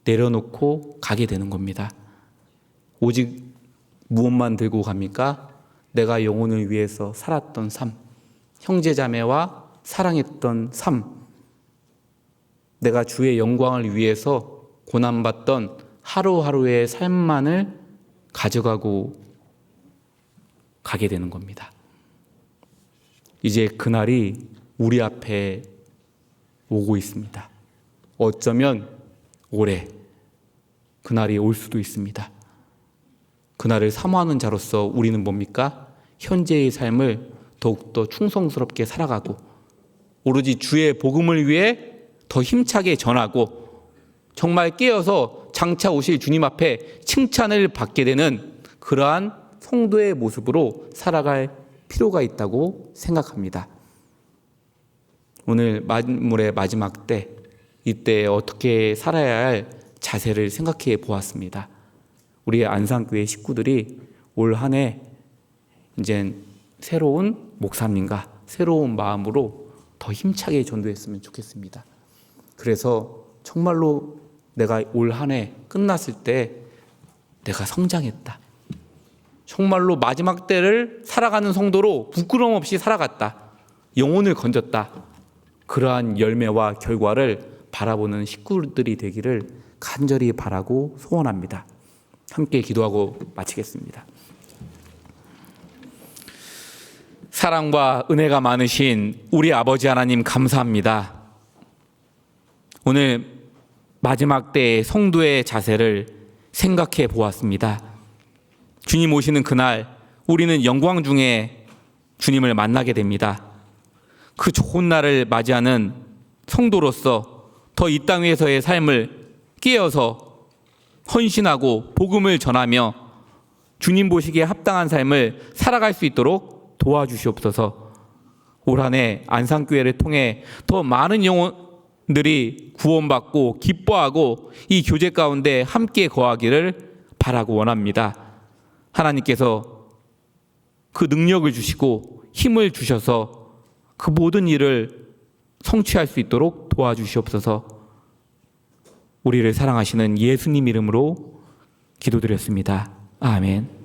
내려놓고 가게 되는 겁니다. 오직 무엇만 들고 갑니까? 내가 영혼을 위해서 살았던 삶, 형제자매와 사랑했던 삶, 내가 주의 영광을 위해서 고난받던 하루하루의 삶만을 가져가고 가게 되는 겁니다. 이제 그날이 우리 앞에 오고 있습니다. 어쩌면 올해 그날이 올 수도 있습니다. 그날을 사모하는 자로서 우리는 뭡니까? 현재의 삶을 더욱더 충성스럽게 살아가고 오로지 주의 복음을 위해 더 힘차게 전하고 정말 깨어서 장차 오실 주님 앞에 칭찬을 받게 되는 그러한 성도의 모습으로 살아갈 필요가 있다고 생각합니다. 오늘 만물의 마지막 때, 이때 어떻게 살아야 할 자세를 생각해 보았습니다. 우리 안산교회 식구들이 올 한 해 이제 새로운 목사님과 새로운 마음으로 더 힘차게 전도했으면 좋겠습니다. 그래서 정말로 내가 올 한 해 끝났을 때 내가 성장했다. 정말로 마지막 때를 살아가는 성도로 부끄러움 없이 살아갔다. 영혼을 건졌다. 그러한 열매와 결과를 바라보는 식구들이 되기를 간절히 바라고 소원합니다. 함께 기도하고 마치겠습니다. 사랑과 은혜가 많으신 우리 아버지 하나님 감사합니다. 오늘 마지막 때의 성도의 자세를 생각해 보았습니다. 주님 오시는 그날 우리는 영광 중에 주님을 만나게 됩니다. 그 좋은 날을 맞이하는 성도로서 더 이 땅 위에서의 삶을 깨어서 헌신하고 복음을 전하며 주님 보시기에 합당한 삶을 살아갈 수 있도록 도와주시옵소서. 올 한 해 안산교회를 통해 더 많은 영혼들이 구원받고 기뻐하고 이 교제 가운데 함께 거하기를 바라고 원합니다. 하나님께서 그 능력을 주시고 힘을 주셔서 그 모든 일을 성취할 수 있도록 도와주시옵소서. 우리를 사랑하시는 예수님 이름으로 기도드렸습니다. 아멘.